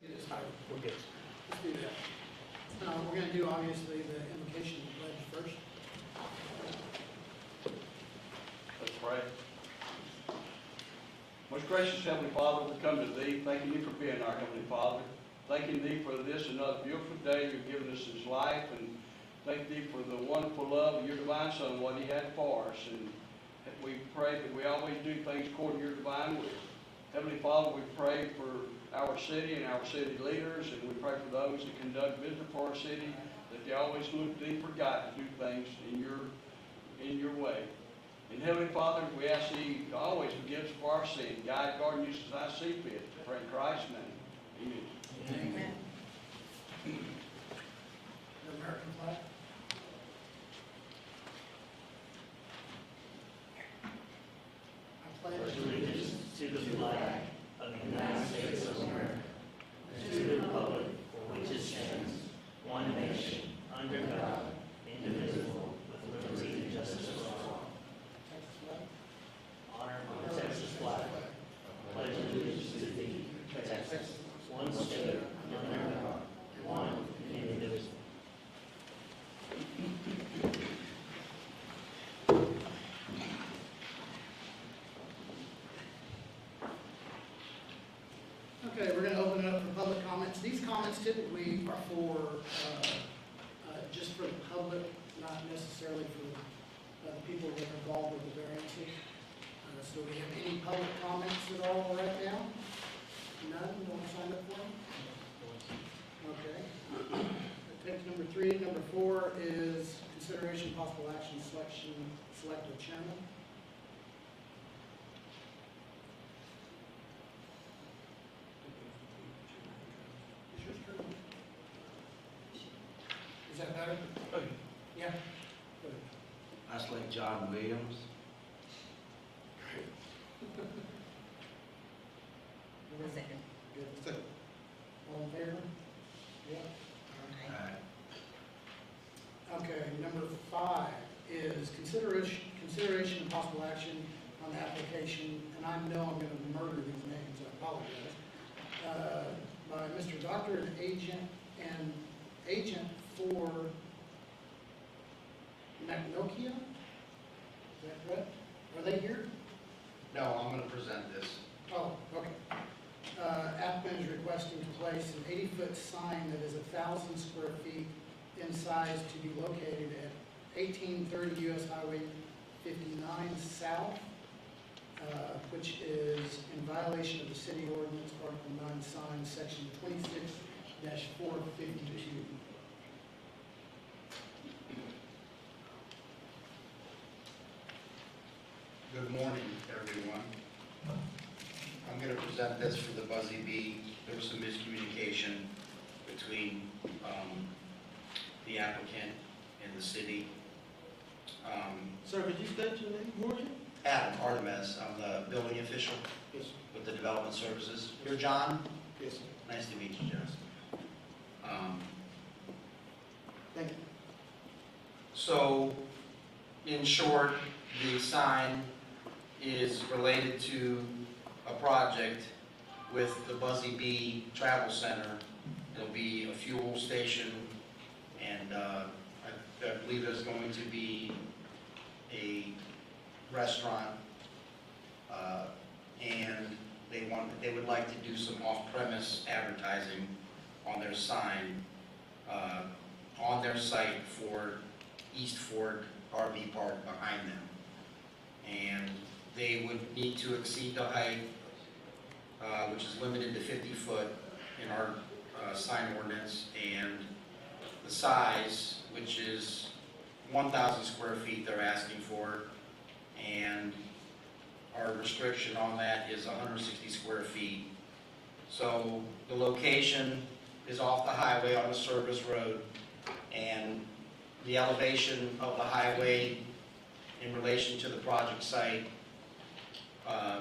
We're good. Let's do that. We're going to do, obviously, the invocation of the pledge first. Let's pray. Most gracious Heavenly Father, we come to Thee, thanking Thee for being our Heavenly Father. Thanking Thee for this another beautiful day You've given us His life, and thank Thee for the wonderful love of Your divine Son, what He had for us. And we pray that we always do things according to Your divine will. Heavenly Father, we pray for our city and our city leaders, and we pray for those that conduct business for our city, that they always look to Thee for God to do things in Your way. And Heavenly Father, we ask Thee to always forgive us for our sin. Guide, guard, and use us as I see fit. We pray in Christ's name. Amen. Amen. The American flag. I pledge Allegiance to the flag of the United States of America, and to the republic for which it stands, one nation, under God, indivisible, with liberty and justice for all. Texas flag. Honor my Texas flag. Pledge allegiance to thee, Texas, one state, under God, one and indivisible. Okay, we're going to open it up for public comments. These comments typically are for, just for the public, not necessarily for the people that are involved with the variances. So do we have any public comments at all right now? None? You want to sign up for them? Okay. That takes number 3. Number 4 is consideration possible action select a chairman. Is yours turn? Is that better? Yeah. Go ahead. I select John Williams. Great. Second. Good. All in favor? Yeah. Aye. Okay, number 5 is consideration and possible action on the application, and I know I'm going to murder these names, I apologize, by Mr. Doctor and agent for Magnolia? Is that correct? Are they here? No, I'm going to present this. Oh, okay. Applicant is requesting to place an 80-foot sign that is 1,000 square feet in size to be located at 1830 U.S. Highway 59 South, which is in violation of the city ordinance, Article 9 signs, Section 26-452. Good morning, everyone. I'm going to present this for the Buzzy Bee. There was some miscommunication between the applicant and the city. Sir, could you state your name, Morgan? Adam Artemis, I'm the building official Yes, sir. with the Development Services. You're John? Yes, sir. Nice to meet you, John. Thank you. So, in short, the sign is related to a project with the Buzzy Bee Travel Center. It'll be a fuel station, and I believe there's going to be a restaurant, and they would like to do some off-premise advertising on their sign, on their site for East Fork RV Park behind them. And they would need to exceed the height, which is limited to 50 foot in our sign ordinance, and the size, which is 1,000 square feet they're asking for, and our restriction on that is 160 square feet. So the location is off the highway on a service road, and the elevation of the highway in relation to the project site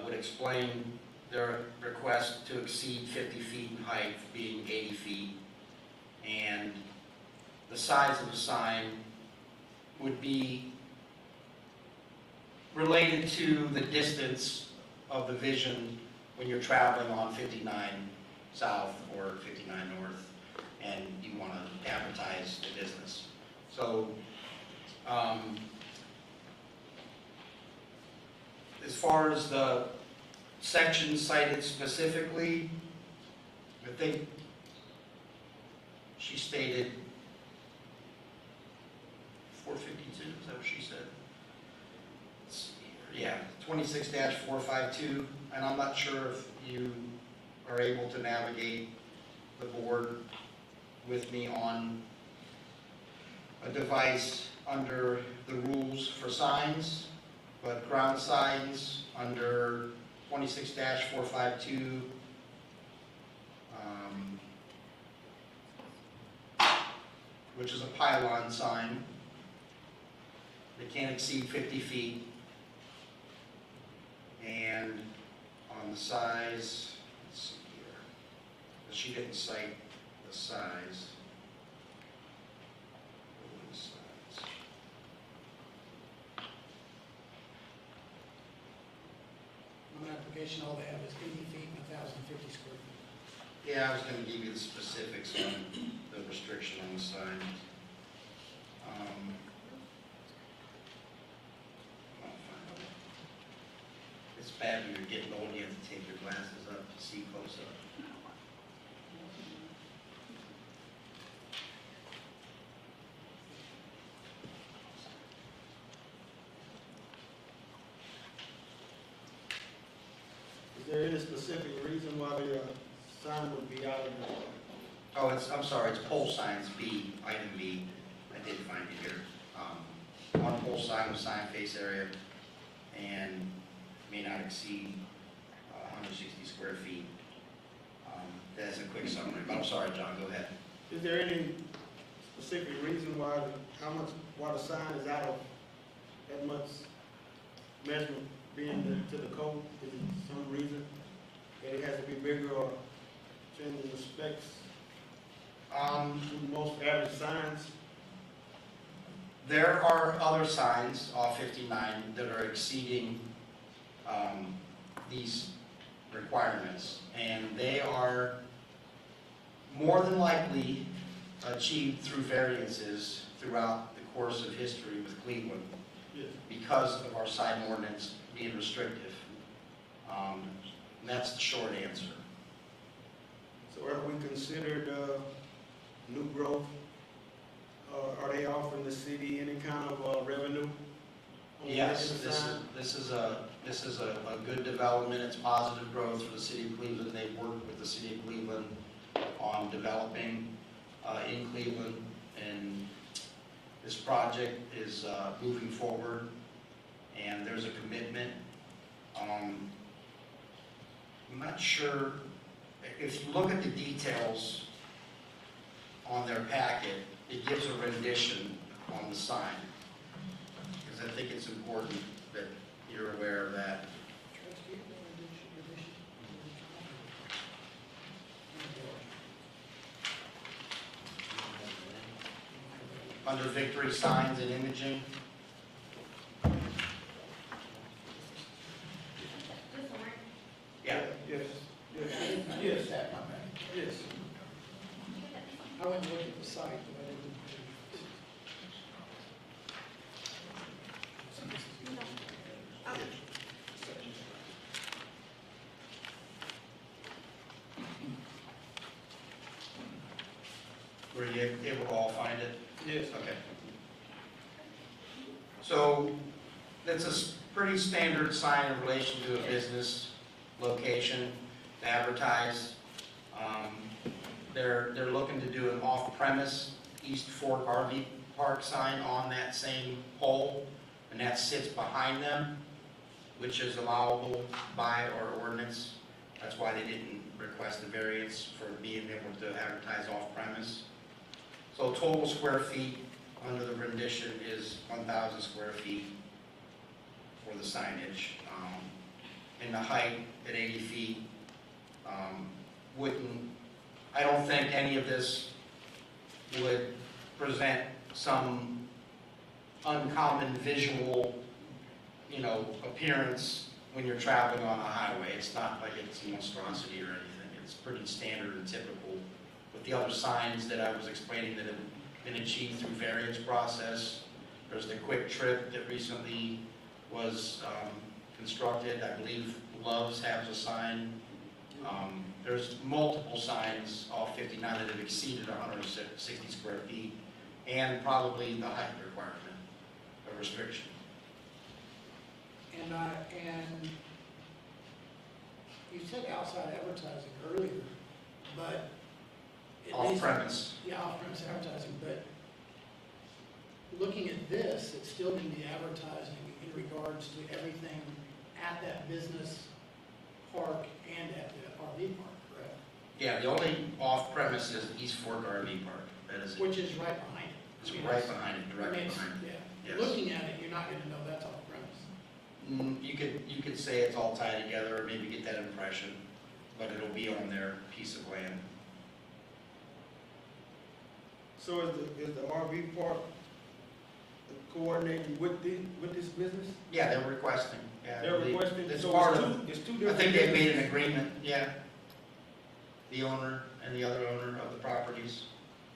would explain their request to exceed 50 feet in height, being 80 feet. And the size of the sign would be related to the distance of the vision when you're traveling on 59 South or 59 North, and you want to advertise the business. So, as far as the section cited specifically, I think she stated 452, is that what she said? Let's see here. Yeah, 26-452, and I'm not sure if you are able to navigate the board with me on a device under the rules for signs, but ground signs under 26-452, which is a pylon sign. They can't exceed 50 feet. And on the size, let's see here, she didn't cite the size. What was the size? On the application, all they have is 80 feet and 1,050 square feet. Yeah, I was gonna give you the specifics on the restriction on the sign. I'll find it. It's bad when you're getting old, you have to take your glasses up to see close up. Is there any specific reason why the sign would be out of the? Oh, I'm sorry, it's pole signs, B, item B. I did find it here. One pole sign with sign face area and may not exceed 160 square feet. That's a quick summary, but I'm sorry, John, go ahead. Is there any specific reason why, why the sign is out of that much measurement being to the code? Is it some reason that it has to be bigger or changing the specs to most average signs? There are other signs off 59 that are exceeding these requirements, and they are more than likely achieved through variances throughout the course of history with Cleveland Yes. because of our sign ordinance being restrictive. And that's the short answer. So have we considered new growth? Are they offering the city any kind of revenue? on Yes, making the sign? this is a good development. It's positive growth for the city of Cleveland. They've worked with the city of Cleveland on developing in Cleveland, and this project is moving forward, and there's a commitment. I'm not sure, if you look at the details on their packet, it gives a rendition on the sign, because I think it's important that you're aware of that. Under victory signs and imaging, yeah. Yes, yes, yes, yes. I went and looked at the site, but I didn't. Were you able to all find it? Yes. Okay. So, it's a pretty standard sign in relation to a business location to advertise. They're looking to do an off-premise East Fork RV Park sign on that same pole, and that sits behind them, which is allowable by our ordinance. That's why they didn't request a variance for being able to advertise off-premise. So total square feet under the rendition is 1,000 square feet for the signage. And the height at 80 feet I don't think any of this would present some uncommon visual, appearance when you're traveling on a highway. It's not like it's a monstrosity or anything. It's pretty standard and typical. With the other signs that I was explaining that have been achieved through variance process, there's the Quick Trip that recently was constructed. I believe Love's has a sign. There's multiple signs, all 59, that have exceeded 160 square feet, and probably the height requirement, a restriction. And you said outside advertising earlier, but. at least- Off-premise. Yeah, off-premise advertising, but looking at this, it still can be advertising in regards to everything at that business park and at the RV park, correct? Yeah, the only off-premise is East Fork RV Park. That is, Which is right behind it. it's I mean, right behind it, I mean, directly it's- behind it. Yeah, Yes. looking at it, you're not gonna know that's off-premise. You could say it's all tied together, or maybe get that impression, but it'll be on their piece of land. So is the RV park coordinating with this business? Yeah, they're requesting. Yeah, They're requesting, It's so part of, it's two I different. think they made an businesses. agreement, yeah. The owner and the other owner of the properties.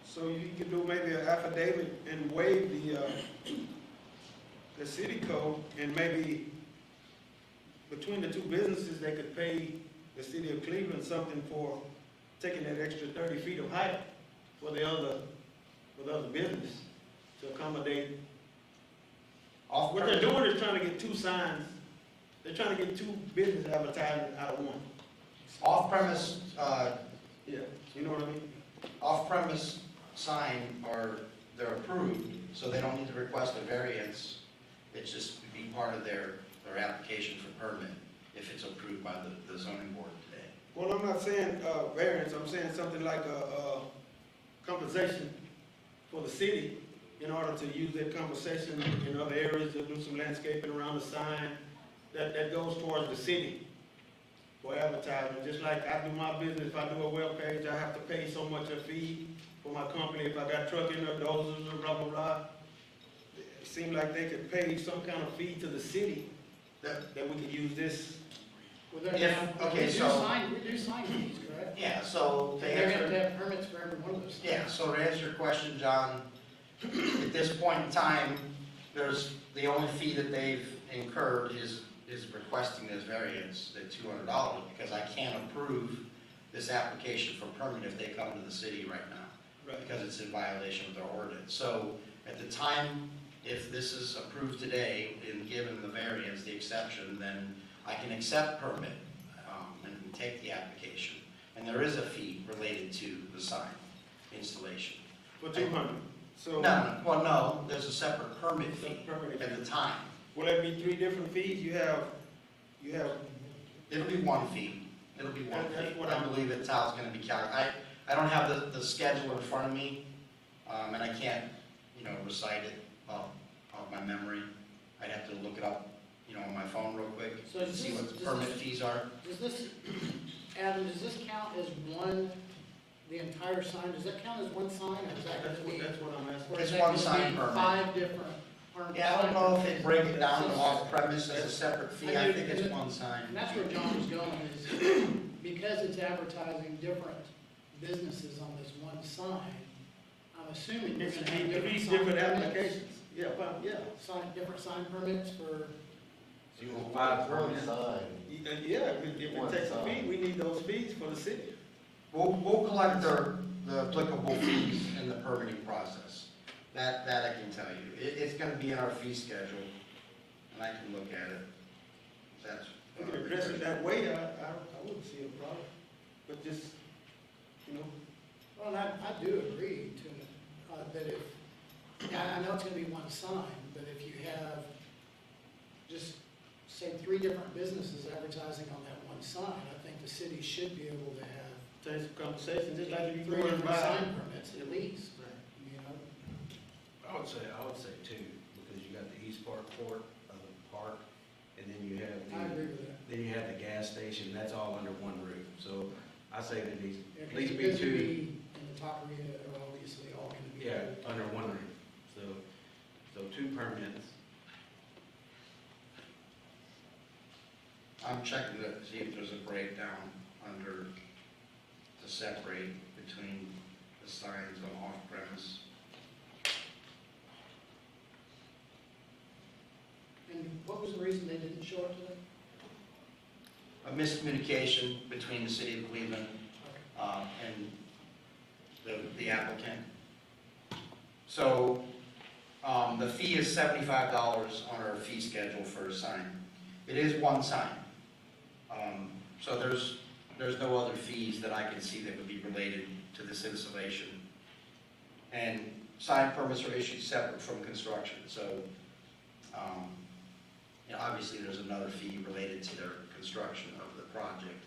So you could do maybe an affidavit and waive the city code, and maybe between the two businesses, they could pay the city of Cleveland something for taking that extra 30 feet of height for the other business to accommodate. What they're doing is trying to get two signs, they're trying to get two business advertising out of one. Off-premise, Yeah, you know what I mean? off-premise sign they're approved, so they don't need to request a variance. It's just be part of their application for permit if it's approved by the zoning board today. Well, I'm not saying variance, I'm saying something like a compensation for the city in order to use that compensation in other areas, to do some landscaping around the sign, that goes towards the city for advertising. Just like I do my business, if I do a web page, I have to pay so much a fee for my company, if I got trucking or dozers or blah, blah, blah. It seemed like they could pay some kind of fee to the city that we could use this. Well, they're If- now, okay, we do so- sign fees, correct? Yeah, so to They're gonna answer, have permits for every one of those. yeah, so to answer your question, John, at this point in time, the only fee that they've incurred is requesting this variance, the $200, because I can't approve this application for permit if they come to the city right now, because it's in violation of their ordinance. So at the time, if this is approved today and given the variance, the exception, then I can accept permit and take the application. And there is a fee related to the sign installation. For 200. So. No, there's a separate permit It's a fee permit at fee. the time. Will that be three different fees? You have, It'll be one fee. It'll be one That's fee. what I I'm- believe it's how it's gonna be calculated. I don't have the schedule in front of me, and I can't, recite it off my memory. I'd have to look it up, on my phone real quick, So and does see this- what the does permit this- fees are. Does this, Adam, does this count as one, the entire sign, does that count as one sign, or is that that's gonna be? what I'm asking. or is It's that one gonna sign be permit. 5 different permits? Yeah, I don't know if they break it down to off-premise as a separate fee. I think it's one sign. And that's where John was going, is because it's advertising different businesses on this one sign, I'm assuming you're It's gonna have different these sign different permits. applications. Yeah, but, yeah. Different sign permits for, So you want 5 permits? Yeah, if it takes a fee, we need those fees for the city. We'll collect the applicable fees in the permitting process. That I can tell you. It's gonna be in our fee schedule, and I can look at it. That's. If we could address it that way, I wouldn't see a problem. But just, well, I do agree to, that if, yeah, I know it's gonna be one sign, but if you have just, say, 3 different businesses advertising on that one sign, I think the city should be able to have take some conversation, just like you 3 go and different buy. sign permits at least, you know? I would say 2, because you got the East Park Court, park, and then you have I agree with that. then you have the gas station, that's all under one roof. So I say that these, Yeah, at 'cause least the be busy 2, bee and the taqueria are obviously all gonna be. yeah, under one roof. So 2 permits. I'm checking to see if there's a breakdown under separate between the signs on off-premise. And what was the reason they didn't show up today? A miscommunication between the city of Cleveland and the applicant. So, the fee is $75 on our fee schedule for a sign. It is one sign. So there's no other fees that I can see that would be related to this installation. And sign permits are issued separate from construction, so, obviously there's another fee related to their construction of the project,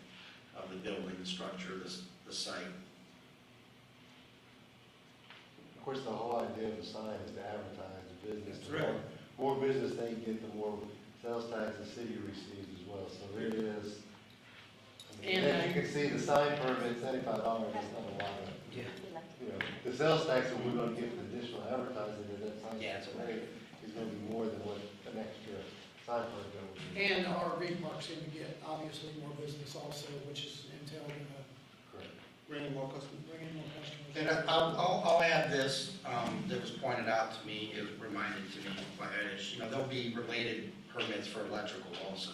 of the building, the structure, the site. Of course, the whole idea of a sign is to advertise the business. That's right. The more business they get, the more sales tax the city receives as well, so there it is. And, As you can see, the sign permit, $75 is not a lot of, Yeah. the sales tax that we're gonna get for additional advertising of that sign. Yeah, it's permit is gonna be more than what an extra sign permit would be. And our RV park's gonna get obviously more business also, which is entailing Correct. Bring in more customers. bringing more customers. And I'll add this, that was pointed out to me, it was reminded to me by Edish, there'll be related permits for electrical also,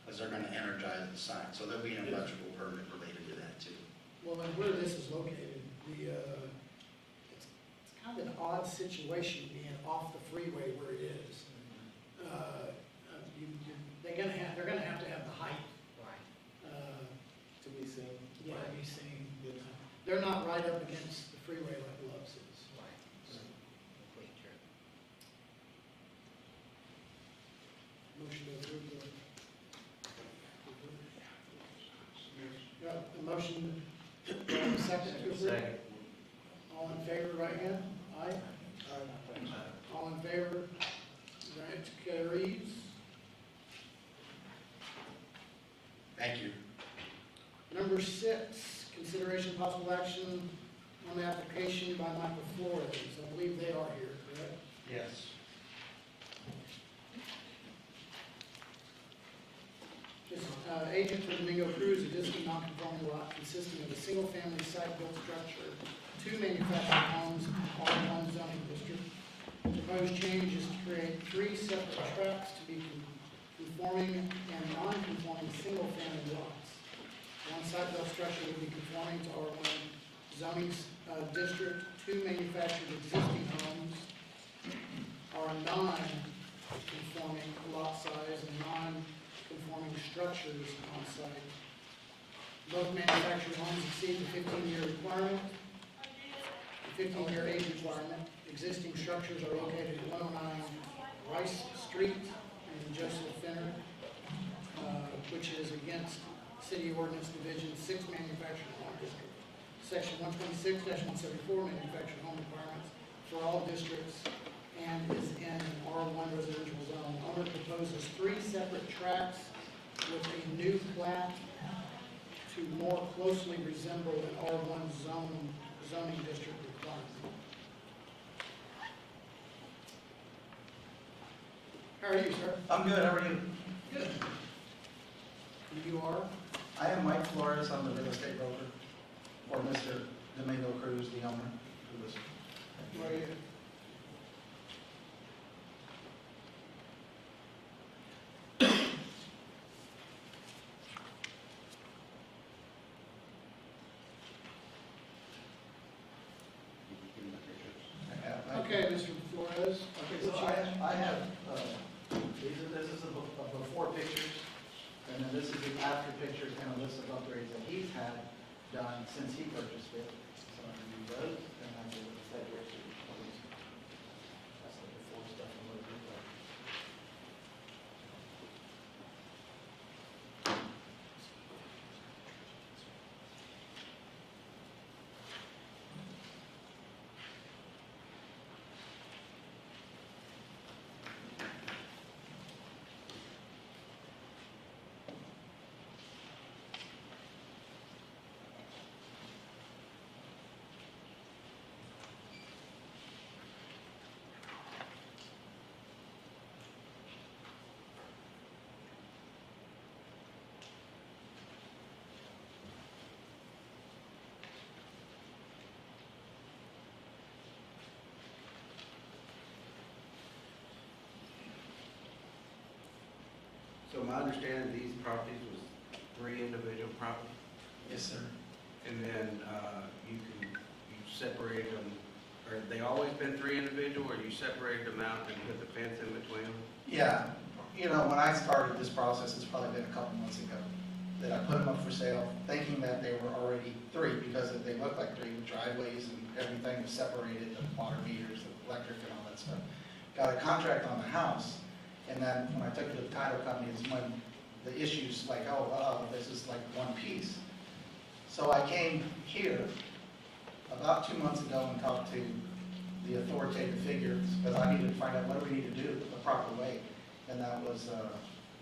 because they're gonna energize the sign, so there'll be an electrical permit related to that too. Well, and where this is located, it's kind of an odd situation being off the freeway where it is. They're gonna have to have the height, To be seen. yeah, to be seen. They're not right up against the freeway like Love's is. Motion to approve the. Yeah, a motion, second to approve. Second. All in favor, right hand? Aye. All in favor? That carries. Thank you. Number 6, consideration possible action on the application by Michael Flores. I believe they are here, correct? Yes. This agent for Domingo Cruz, a distant non-conforming lot consisting of a single-family site-built structure, 2 manufactured homes, all in one zoning district. Proposed change is to create 3 separate tracts to be conforming and non-conforming single-family lots. One site-built structure will be conforming to R1 zoning district, 2 manufactured existing homes are non-conforming lot size and non-conforming structures on site. Both manufactured homes exceed the 15-year requirement, the 15-year age requirement. Existing structures are located at 109 Rice Street in Joseph Finner, which is against City Ordinance Division 6 Manufactured Home District. Section 126-174 Manufactured Home Requirements for all districts and is in R1 residential zone. Owner proposes 3 separate tracts with a new plat to more closely resemble an R1 zoning district requirement. How are you, sir? I'm good, how are you? Good. You are? I am Mike Flores, I'm the real estate broker for Mr. Domingo Cruz, the owner, who was. Where are you? Okay, Mr. Flores. Okay, so I have, this is the before pictures, and then this is the after pictures and a list of upgrades that he's had done since he purchased it. So I'm gonna do those, and I'm gonna say which is, that's the before stuff a little bit, but. my understanding, these properties was 3 individual properties, Yes, sir. and then, you separated them, or they always been 3 individual, or you separated them out and put the fence in between them? Yeah, you know, when I started this process, it's probably been a couple months ago, that I put them up for sale, thinking that they were already 3, because they looked like 3 with driveways and everything was separated, the water meters, the electric and all that stuff. Got a contract on the house, and then when I took it to the title company, is when the issues like, oh, this is like one piece. So I came here about 2 months ago and talked to the authoritative figures, because I needed to find out what do we need to do the proper way, and that was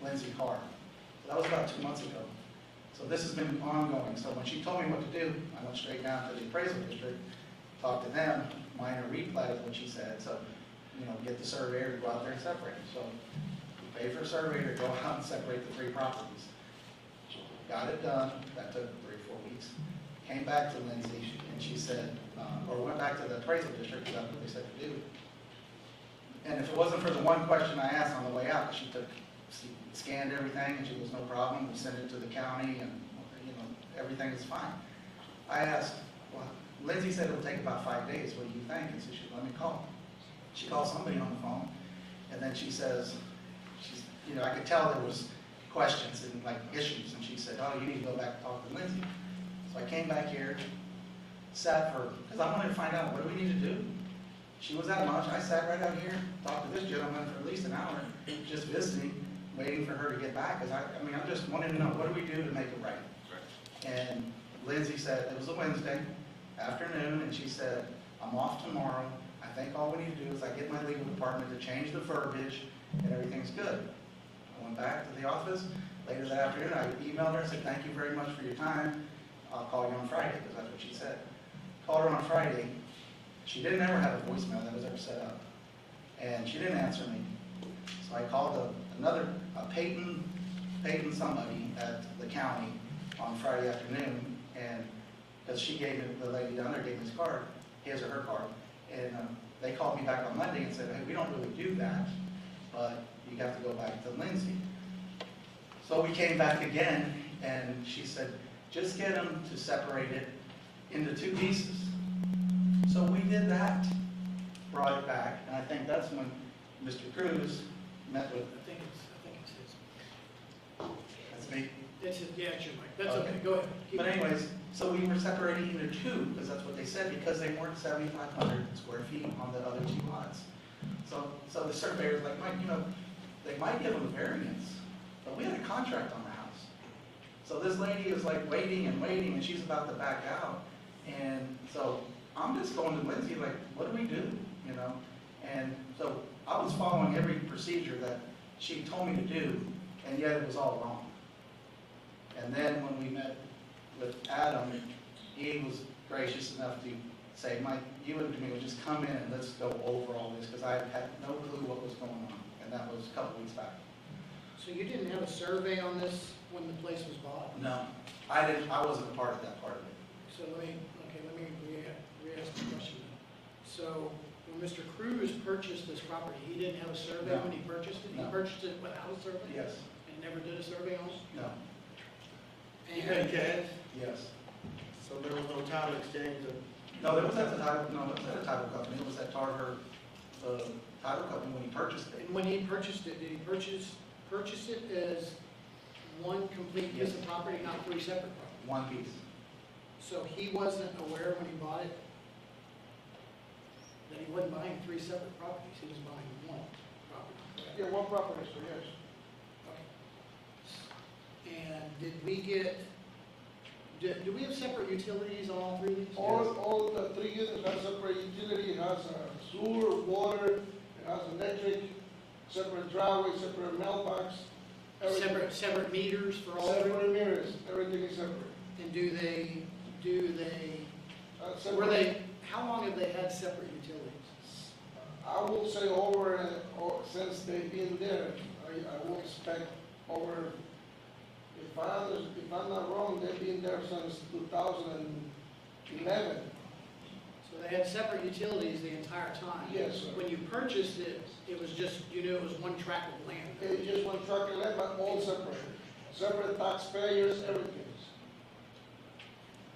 Lindsay Carr. So that was about 2 months ago. So this has been ongoing, so when she told me what to do, I went straight down to the appraisal district, talked to them, minor replat is what she said, so, you know, get the surveyor to go out there and separate them. So we paid for a surveyor to go out and separate the 3 properties. Got it done, that took 3 or 4 weeks. Came back to Lindsay, and she said, or went back to the appraisal district, because that's what they said to do. And if it wasn't for the one question I asked on the way out, she scanned everything, and she goes, no problem, we sent it to the county, and, you know, everything is fine. I asked, well, Lindsay said it'll take about 5 days, what do you think? And so she said, let me call. She called somebody on the phone, and then she says, you know, I could tell there was questions and like issues, and she said, oh, you need to go back and talk to Lindsay. So I came back here, sat for, because I wanted to find out, what do we need to do? She was at lunch, I sat right out here, talked to this gentleman for at least an hour, just visiting, waiting for her to get back, because I mean, I just wanted to know, what do we do to make it right? And Lindsay said, it was a Wednesday afternoon, and she said, I'm off tomorrow, I think all we need to do is I get my legal department to change the verbiage, and everything's good. I went back to the office, later that afternoon, I emailed her and said, thank you very much for your time, I'll call you on Friday, because that's what she said. Called her on Friday, she didn't ever have a voicemail that was ever set up, and she didn't answer me. So I called a Peyton somebody at the county on Friday afternoon, and because she gave me, the lady down there gave me his card, his or her card, and they called me back on Monday and said, hey, we don't really do that, but you have to go back to Lindsay. So we came back again, and she said, just get them to separate it into 2 pieces. So we did that, brought it back, and I think that's when Mr. Cruz met with, I think it's his. that's me. It's his, yeah, it's your mic. That's okay, go ahead. Keep But going. anyways, so we were separating into 2, because that's what they said, because they weren't 7,500 square feet on the other 2 lots. So the surveyor's like, Mike, you know, they might give them a variance, but we had a contract on the house. So this lady is like waiting, and she's about to back out. And so I'm just going to Lindsay, like, what do we do, you know? And so I was following every procedure that she told me to do, and yet it was all wrong. And then when we met with Adam, he was gracious enough to say, Mike, you and me would just come in and let's go over all this, because I had no clue what was going on, and that was a couple weeks back. So you didn't have a survey on this when the place was bought? No, I wasn't a part of that part of it. So let me re-ask the question. So when Mr. Cruz purchased this property, he didn't have a survey No. when he purchased it? He No. purchased it without a survey? Yes, And never did a survey on it? no, You paid cash, yes. so there was no title exchange of, No, it was at the title, no, it was at a title company, it was at Tarver, title company when he purchased it. And when he purchased it, did he purchase it as one complete piece of property, not 3 separate properties? One piece. So he wasn't aware when he bought it that he wasn't buying 3 separate properties, he was buying one property, correct? Yeah, one property, so yes. Okay. And did we get, do we have separate utilities on all 3 of these? All the 3 units have separate utility, it has sewer, water, it has electric, separate driveway, separate mailbox. everything. Separate meters for all 3? Separate mirrors, everything is separate. And do they, Separate. how long have they had separate utilities? I will say over, or since they've been there, I will expect over, if I'm not wrong, they've been there since 2011. So So they had separate utilities the entire time? Yes, sir. When you purchased it, it was just, you knew it was one tract of land? It's just one tract of land, but all separate. Separate taxpayers, everything.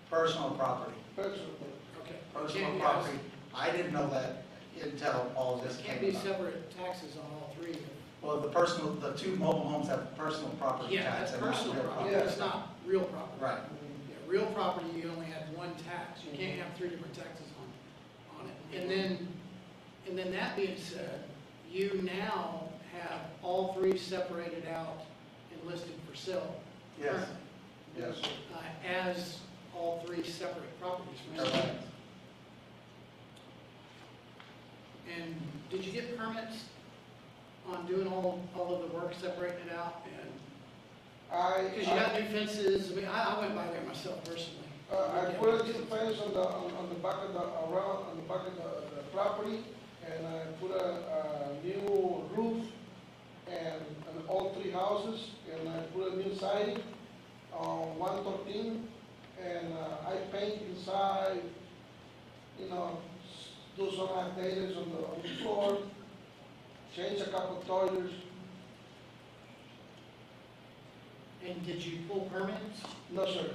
Personal property, Personal. Okay. personal Can't be- property. I didn't know that until all this Can't came be about. separate taxes on all three. Well, the two mobile homes have personal property Yeah, tax that's and not personal real property, property. that's not real property. Right. Yeah, real property, you only have one tax, you can't have three different taxes on it. And then that being said, you now have all three separated out and listed for sale. Yes, currently, yes, As all three separate properties. right? correct. And did you get permits on doing all of the work, separating it out? And, because you got new fences, I mean, I went by there myself personally. I put a new fence on the back of on the back of the property, and I put a new roof and on all three houses, and I put a new siding on 113, and I paint inside, you know, do some activities on the floor, change a couple toilets. And did you pull permits? No, sir.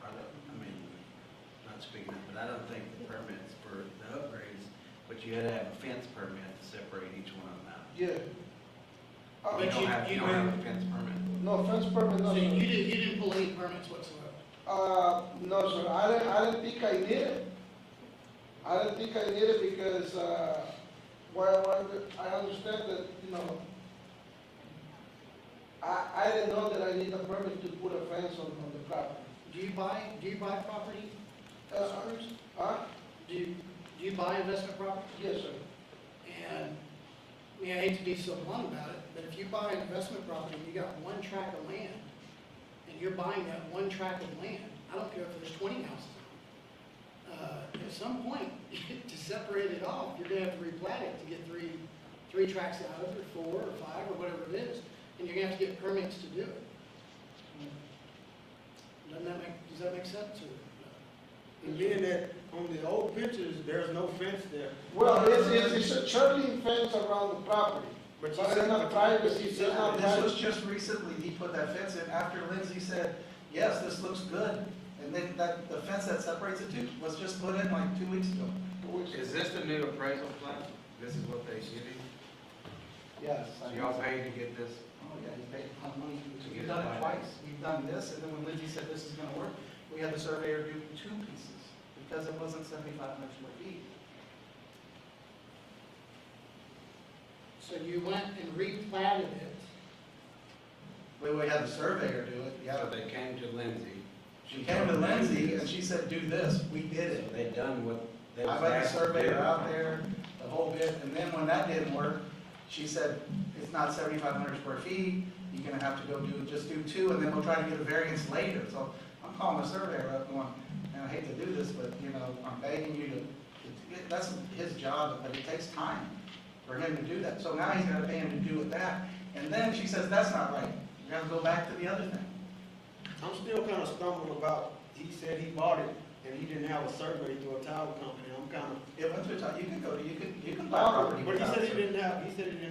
I mean, not speaking up, but I don't think the permits for the upgrades, but you had to have a fence permit to separate each one of them out. Yeah. But You don't you- have, you you don't have a fence permit. No fence permit, no, So sir. you didn't pull any permits whatsoever? No, sir, I didn't think I need it. I didn't think I need it because, I understand that, you know, I didn't know that I need a permit to put a fence on the property. Do you buy property? Bruce? Huh? Do you buy investment property? Yes, sir. And, I mean, I hate to be so blunt about it, but if you buy an investment property, and you got one tract of land, and you're buying that one tract of land, I don't care if there's 20 houses on it. At some point, to separate it off, you're gonna have to replat it to get three tracts out of it, or 4 or 5, or whatever it is, and you're gonna have to get permits to do it. Does that make sense, or? And being that on the old pictures, there's no fence there. Well, it's a chain fence around the property, But but it's not privacy, it's not This was privacy. just recently, he put that fence in after Lindsay said, yes, this looks good. And then the fence that separates the two was just put in like 2 weeks ago. Is this the new appraisal plan? This is what they give you? Yes. So y'all paid to get this? Oh, yeah, he paid a ton of money. To We've get done it it twice. We've done this, and then when Lindsay said this is gonna work, we had the surveyor do 2 pieces, because it wasn't 7,500 square feet. So you went and replatted it. We had the surveyor do it, yeah. So they came to Lindsay. She came to Lindsay and she said, do this, we did So it. they done what they was I let the asked to do. surveyor out there, the whole bit, and then when that didn't work, she said, it's not 7,500 square feet, you're gonna have to go just do 2, and then we'll try to get a variance later. So I'm calling the surveyor up going, and I hate to do this, but, you know, I'm begging you to, that's his job, but it takes time for him to do that. So now he's gonna pay him to do it that, and then she says, that's not right, you gotta go back to the other thing. I'm still kind of stumbling about, he said he bought it and he didn't have a survey through a title company. I'm kind of, It went to a time, you can buy property but he without a said he survey. didn't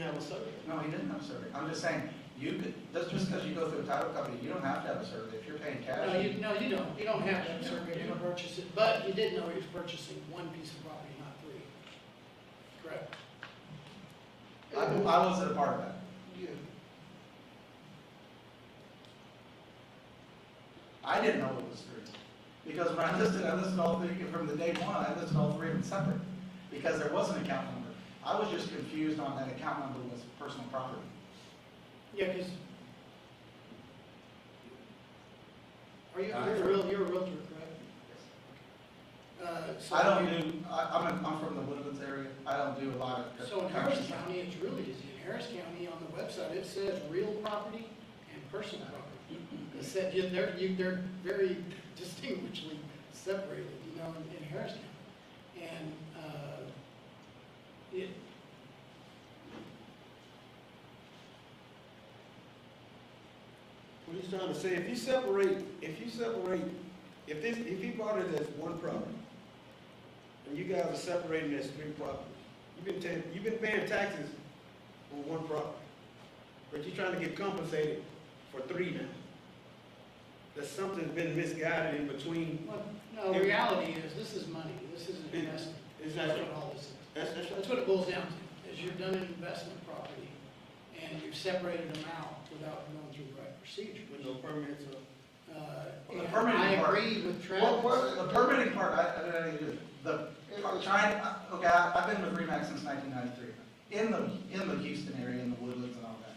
have a survey. No, he didn't have a survey. I'm just saying, you could, that's just because you go through a title company, you don't have to have a survey. If you're paying cash. No, you don't. You don't have to have a survey to purchase it, but you did know he was purchasing one piece of property, not 3. Correct? I wasn't a part of that. Yeah. I didn't know it was 3. Because when I listed all 3, from the day one, I listed all 3 of them separate. Because there was an account number. I was just confused on that account number was personal property. Yeah, because. You're a realtor, correct? So I don't do, I'm from the Woodlands area. I don't do a lot of. So in Harris County, it's really easy. In Harris County, on the website, it says real property and personal property. It said, they're very distinguishedly separated, you know, in Harris County. And, What he's trying to say, if he bought it as one property, and you guys are separating as three properties. You've been paying taxes on one property, but you're trying to get compensated for three now. There's something's been misguided in between. Well, no, the reality is, this is money, this is an investment. Is That's that, what all this is. that's What it boils down to, is you've done an investment property, and you've separated them out without going through the right procedure. with no permits or? Well, the And permitting I part- agree with What- Travis. The permitting part, I've been with RE/MAX since 1993, in the Houston area, in the woodlands and all that.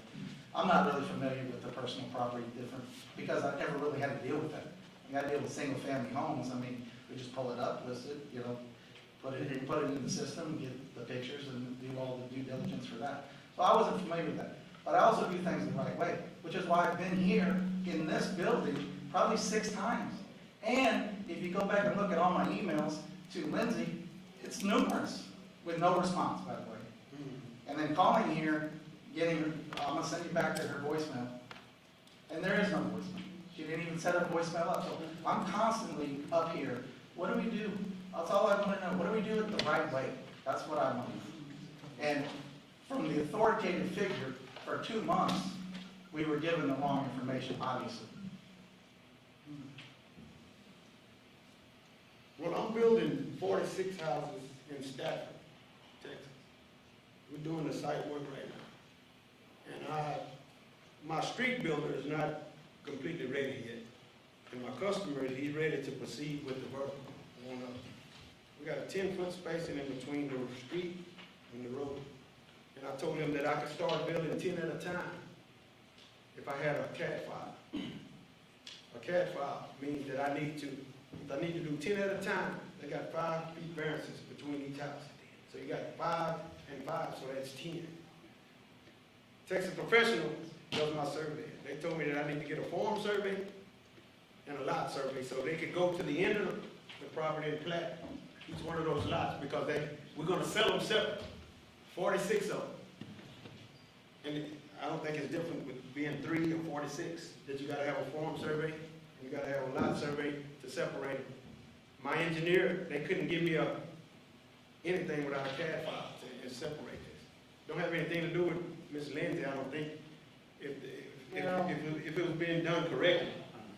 I'm not really familiar with the personal property difference, because I've never really had to deal with that. I got to deal with single-family homes, I mean, we just pull it up, list it, you know, put it in the system, get the pictures, and do all the due diligence for that. So I wasn't familiar with that, but I also do things the right way, which is why I've been here in this building probably 6 times. And if you go back and look at all my emails to Lindsay, it's numerous, with no response, by the way. And then calling here, I'm gonna send you back to her voicemail, and there is no voicemail. She didn't even set her voicemail up, so I'm constantly up here. What do we do? That's all I wanna know. What do we do it the right way? That's what I want to know. And from the authoritative figure, for 2 months, we were given the wrong information, obviously. Well, I'm building 46 houses in Stafford, Texas. We're doing the site work right now. And my street builder is not completely ready yet. And my customer, he's ready to proceed with the vertical. We got a 10-foot spacing in between the street and the road. And I told him that I could start building 10 at a time if I had a CAD file. A CAD file means that if I need to do 10 at a time, they got 5 feet variances between each house. So you got 5 and 5, so that's 10. Texas Professional does my survey. They told me that I need to get a form survey and a lot survey, so they could go to the end of the property and plat each one of those lots, because we're gonna sell them separate, 46 of them. And I don't think it's different with being 3 or 46, that you gotta have a form survey, and you gotta have a lot survey to separate them. My engineer, they couldn't give me anything without a CAD file to separate this. Don't have anything to do with Ms. Lindsay, I don't think, if it was being done correctly.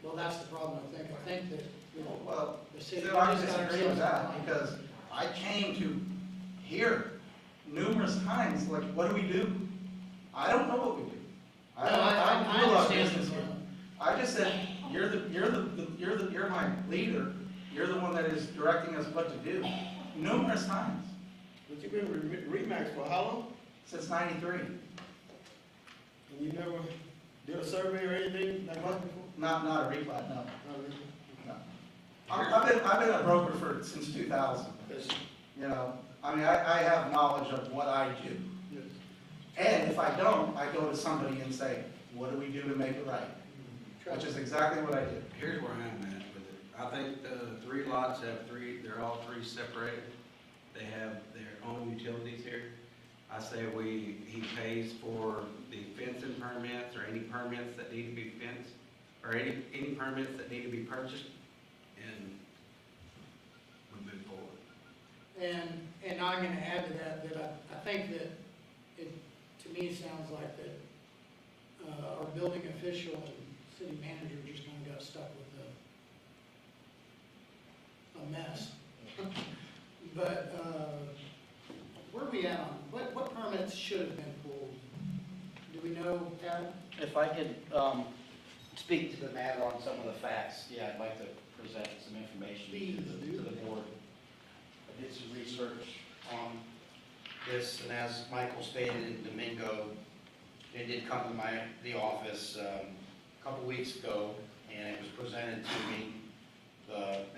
Well, that's the problem, I think that, you know, Well, the city. still, I disagree with that, because I came to here numerous times, like, what do we do? I don't know what we do. No, I do a lot of understand. business here. I just said, you're my leader, you're the one that is directing us what to do, numerous times, But you've been RE/MAX for how long? since '93. And you never did a survey or anything like that before? Not a replat, no. Not really? No. I've been a broker since 2000, Yes. you know, I mean, I have knowledge of what I do. Yes. And if I don't, I go to somebody and say, what do we do to make it right? Which is exactly what I did. Here's where I'm at with it. I think the 3 lots they're all 3 separated. They have their own utilities here. I say he pays for the fencing permits or any permits that need to be fenced, or any permits that need to be purchased, and we move forward. And I'm gonna add to that, I think that it, to me, sounds like that, our building official and city manager just kinda got stuck with a mess. But, where are we at on, what permits should have been pulled? Do we know, Karen? If I could speak to the matter on some of the facts, yeah, I'd like to present some information to the board. I did some research on This, and as Michael stated in Domingo, they did come to the office a couple weeks ago, and it was presented to me.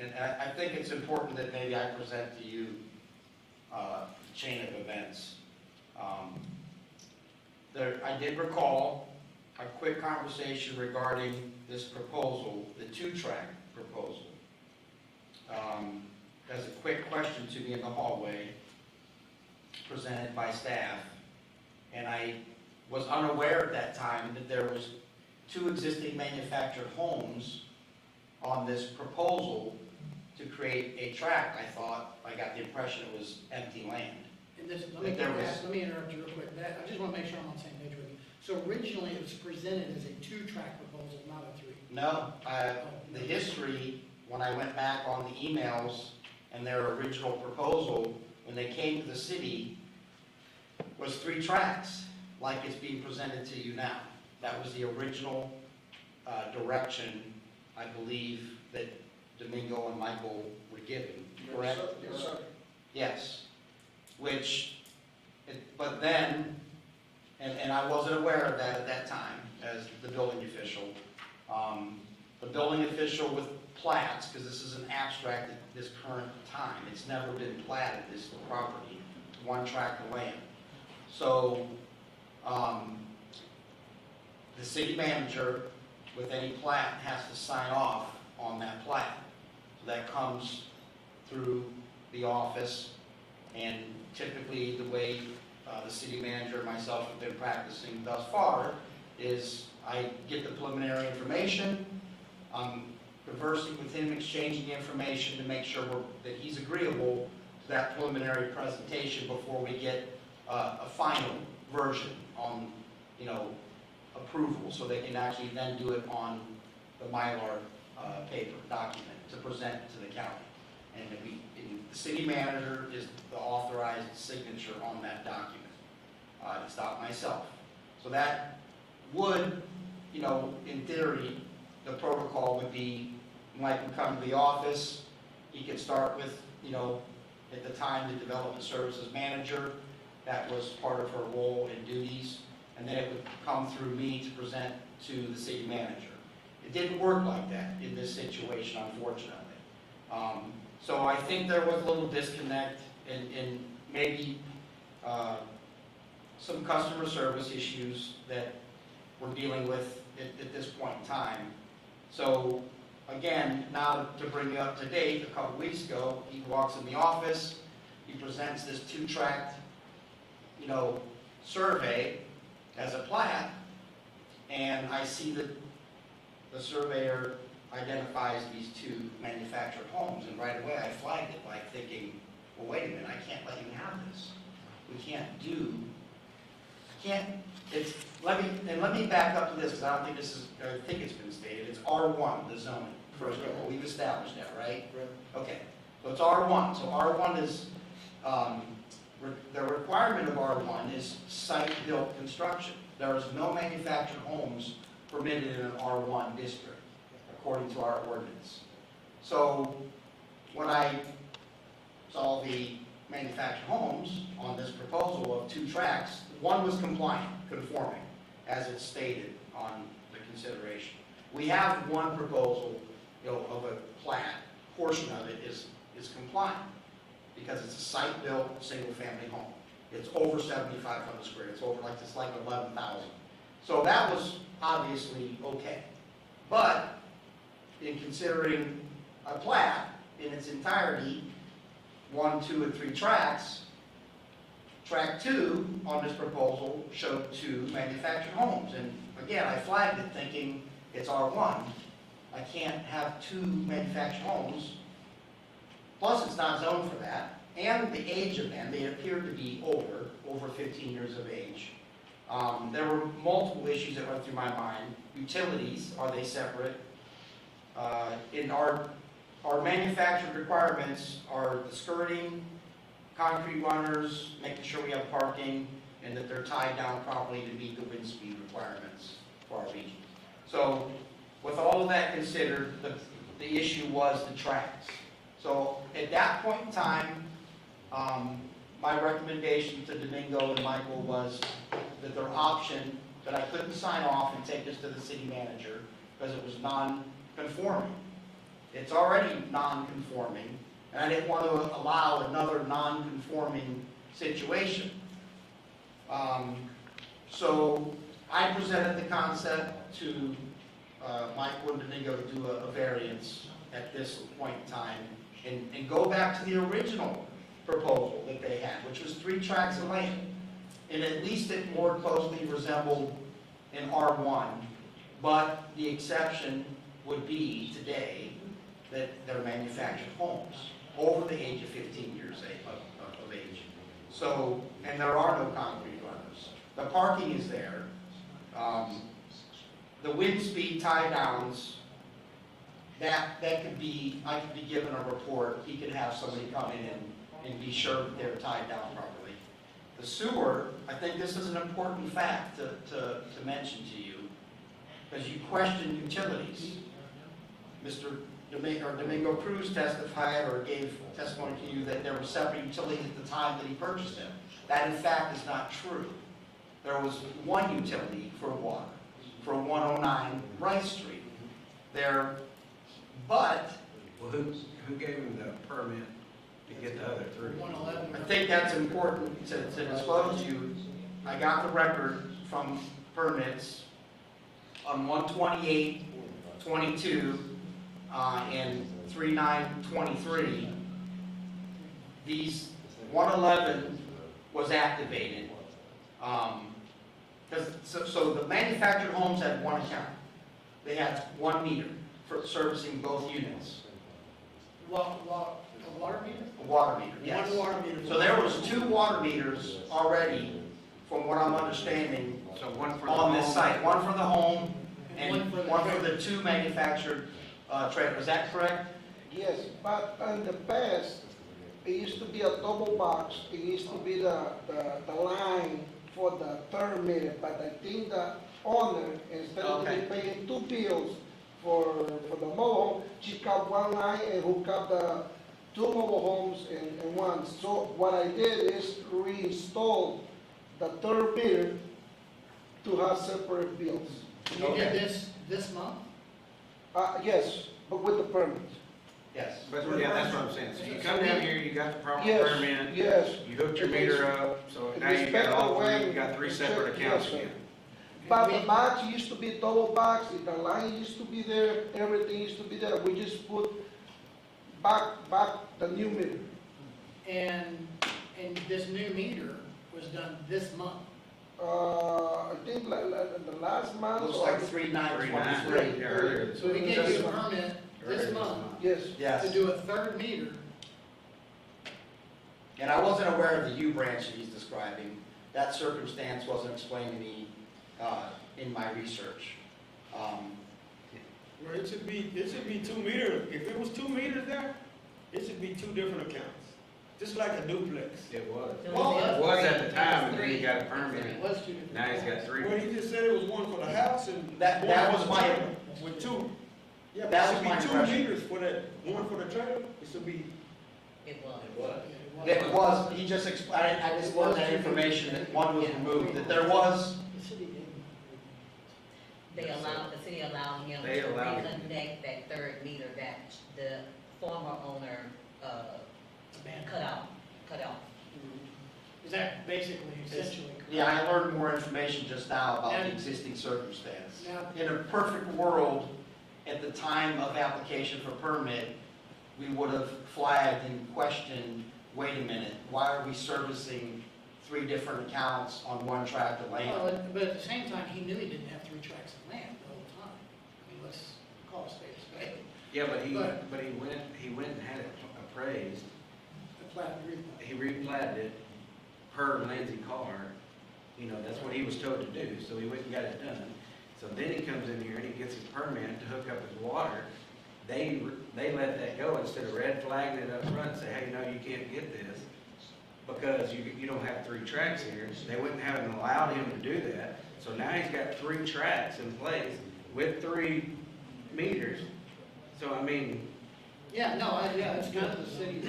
And I think it's important that maybe I present to you the chain of events. I did recall a quick conversation regarding this proposal, the 2-track proposal. As a quick question to me in the hallway, presented by staff, and I was unaware at that time that there was 2 existing manufactured homes on this proposal to create a tract, I got the impression it was empty land. And this, But there was- let me interrupt you real quick. I just want to make sure I'm on the same page with you. So originally, it was presented as a two-track proposal, not a three. No, the history, when I went back on the emails and their original proposal, when they came to the city, was 3 tracks, like it's being presented to you now. That was the original direction, I believe, that Domingo and Michael were given, correct? Yes, sir. Yes, which, but then, and I wasn't aware of that at that time as the building official. The building official with plats, because this is an abstract at this current time, it's never been platted, this property, 1 tract of land. So, the city manager with any plat has to sign off on that plat. So that comes through the office, and typically the way the city manager and myself have been practicing thus far is I get the preliminary information, I'm conversing with him, exchanging information to make sure that he's agreeable to that preliminary presentation before we get a final version on, approval, so they can actually then do it on the Mylar paper document to present to the county. And the city manager is the authorized signature on that document. It's not myself. So that would, in theory, the protocol would be, Mike would come to the office, he could start with, at the time, the development services manager, that was part of her role and duties, and then it would come through me to present to the city manager. It didn't work like that in this situation, unfortunately. So I think there was a little disconnect and maybe some customer service issues that we're dealing with at this point in time. So again, now to bring you up to date, a couple weeks ago, he walks in the office, he presents this 2-tract, survey as a plat, and I see that the surveyor identifies these 2 manufactured homes, and right away I flagged it, like thinking, well, wait a minute, I can't let you have this. We let me back up to this, because I don't think I think it's been stated, it's R1, the zoning, first of all, we've established that, right? Okay, so it's R1, so R1 is, the requirement of R1 is site-built construction. There is no manufactured homes permitted in an R1 district, according to our ordinance. So when I saw the manufactured homes on this proposal of 2 tracts, 1 was conforming, as it's stated on the consideration. We have 1 proposal, of a plat, portion of it is compliant, because it's a site-built, single-family home. It's over 7,500 square, it's like 11,000. So that was obviously okay. But in considering a plat in its entirety, 1, 2, and 3 tracts, tract 2 on this proposal showed 2 manufactured homes. And again, I flagged it thinking it's R1. I can't have 2 manufactured homes. Plus, it's not zoned for that. And the age of them, they appear to be over 15 years of age. There were multiple issues that went through my mind. Utilities, are they separate? In our manufactured requirements are the skirting, concrete runners, making sure we have parking, and that they're tied down properly to meet the wind speed requirements for our region. So, with all of that considered, the issue was the tracks. So, at that point in time, my recommendation to Domingo and Michael was that their option, that I couldn't sign off and take this to the city manager because it was non-conforming. It's already non-conforming, and I didn't want to allow another non-conforming situation. So I presented the concept to Michael and Domingo to do a variance at this point in time and go back to the original proposal that they had, which was 3 tracts of land. And at least it more closely resembled an R1, but the exception would be today that they're manufactured homes, over the age of 15 years of age. So, and there are no concrete runners. The parking is there. The wind speed tie downs, that could be, I could be given a report, he could have somebody come in and be sure that they're tied down properly. The sewer, I think this is an important fact to mention to you, because you question utilities. Mr. Domingo Cruz testified or gave testimony to you that there were separate utilities at the time that he purchased them. That in fact is not true. There was one utility for water, for 109 Rice Street. But Well, who gave him the permit to get the other three? 111. I think that's important to disclose to you. I got the record from permits on 128-22 and 39-23. These 111 was activated. So the manufactured homes had one account. They had 1 meter for servicing both units. A water meter? A water meter, yes. One water meter. So there was 2 water meters already, from what I'm understanding, So one for the on this home. site. One for the home and One for the one for the 2 manufactured trailers. Is that correct? Yes, but in the past, it used to be a double box, it used to be the line for the third meter, but I think the owner, instead of Okay. paying 2 bills for the mobile home, she cut one line and hooked up the 2 mobile homes in one. So what I did is reinstall the third meter to have separate bills. You did this month? Yes, but with the permit. Yes. But yeah, that's what I'm saying. So you come down here, you got the proper Yes, permit, yes. you hooked your meter up, so now you got all three, you got 3 separate accounts again. But the box used to be double box, the line used to be there, everything used to be there. We just put back the new meter. And this new meter was done this month. I think the last month. Looks or- like 3923. Yeah, earlier. So we gave you a permit this month Yes. to Yes. do a third meter. And I wasn't aware of the U branch that he's describing. That circumstance wasn't explained to me in my research. Well, it should be 2 meters. If it was 2 meters there, it should be 2 different accounts, just like a duplex. It was. Well, It was at the time, and then he got a It permit. was 2 different. Now he's got 3. Well, he just said it was one for the house and. That one was for my- the trailer with 2. Yeah, That but was my it should be impression. 2 meters for that, one for the trailer. It should be. It was. It was, he just explained, I just wanted that information that one was removed, that there was, The city did. The city allowed him They to allowed him. reconnect that third meter that the former owner, Man. cut off. Is that basically essentially correct? yeah, I learned more information just now about the And- existing circumstance. Now, In a perfect world, at the time of application for permit, we would have flagged and questioned, wait a minute, why are we servicing 3 different accounts on one tract of land? but at the same time, he knew he didn't have 3 tracts of land the whole time. I mean, let's call a spade a spade. Yeah, but But- he went and had it appraised. The plat agreement. He replatted it per Lindsay Carr. You know, that's what he was told to do, so he went and got it done. So then he comes in here and he gets his permit to hook up his water. They let that go instead of red flagging it up front and say, hey, no, you can't get this because you don't have 3 tracks here. They haven't allowed him to do that. So now he's got 3 tracks in place with 3 meters. So I mean, Yeah, no, it's kind of the city's.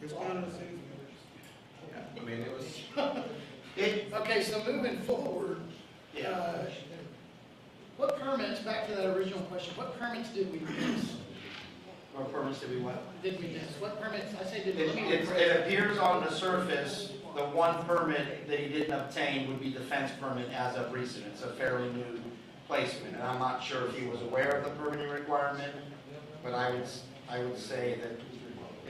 It's kind of the city's. I mean, it was. Okay, so moving forward, Yeah. what permits, back to that original question, what permits did we miss? Or permits did we what? Did we miss? What permits, I say did we, let me It rephrase. appears on the surface, the one permit that he didn't obtain would be the fence permit as of recent. It's a fairly new placement, and I'm not sure if he was aware of the permitting requirement, but I would say that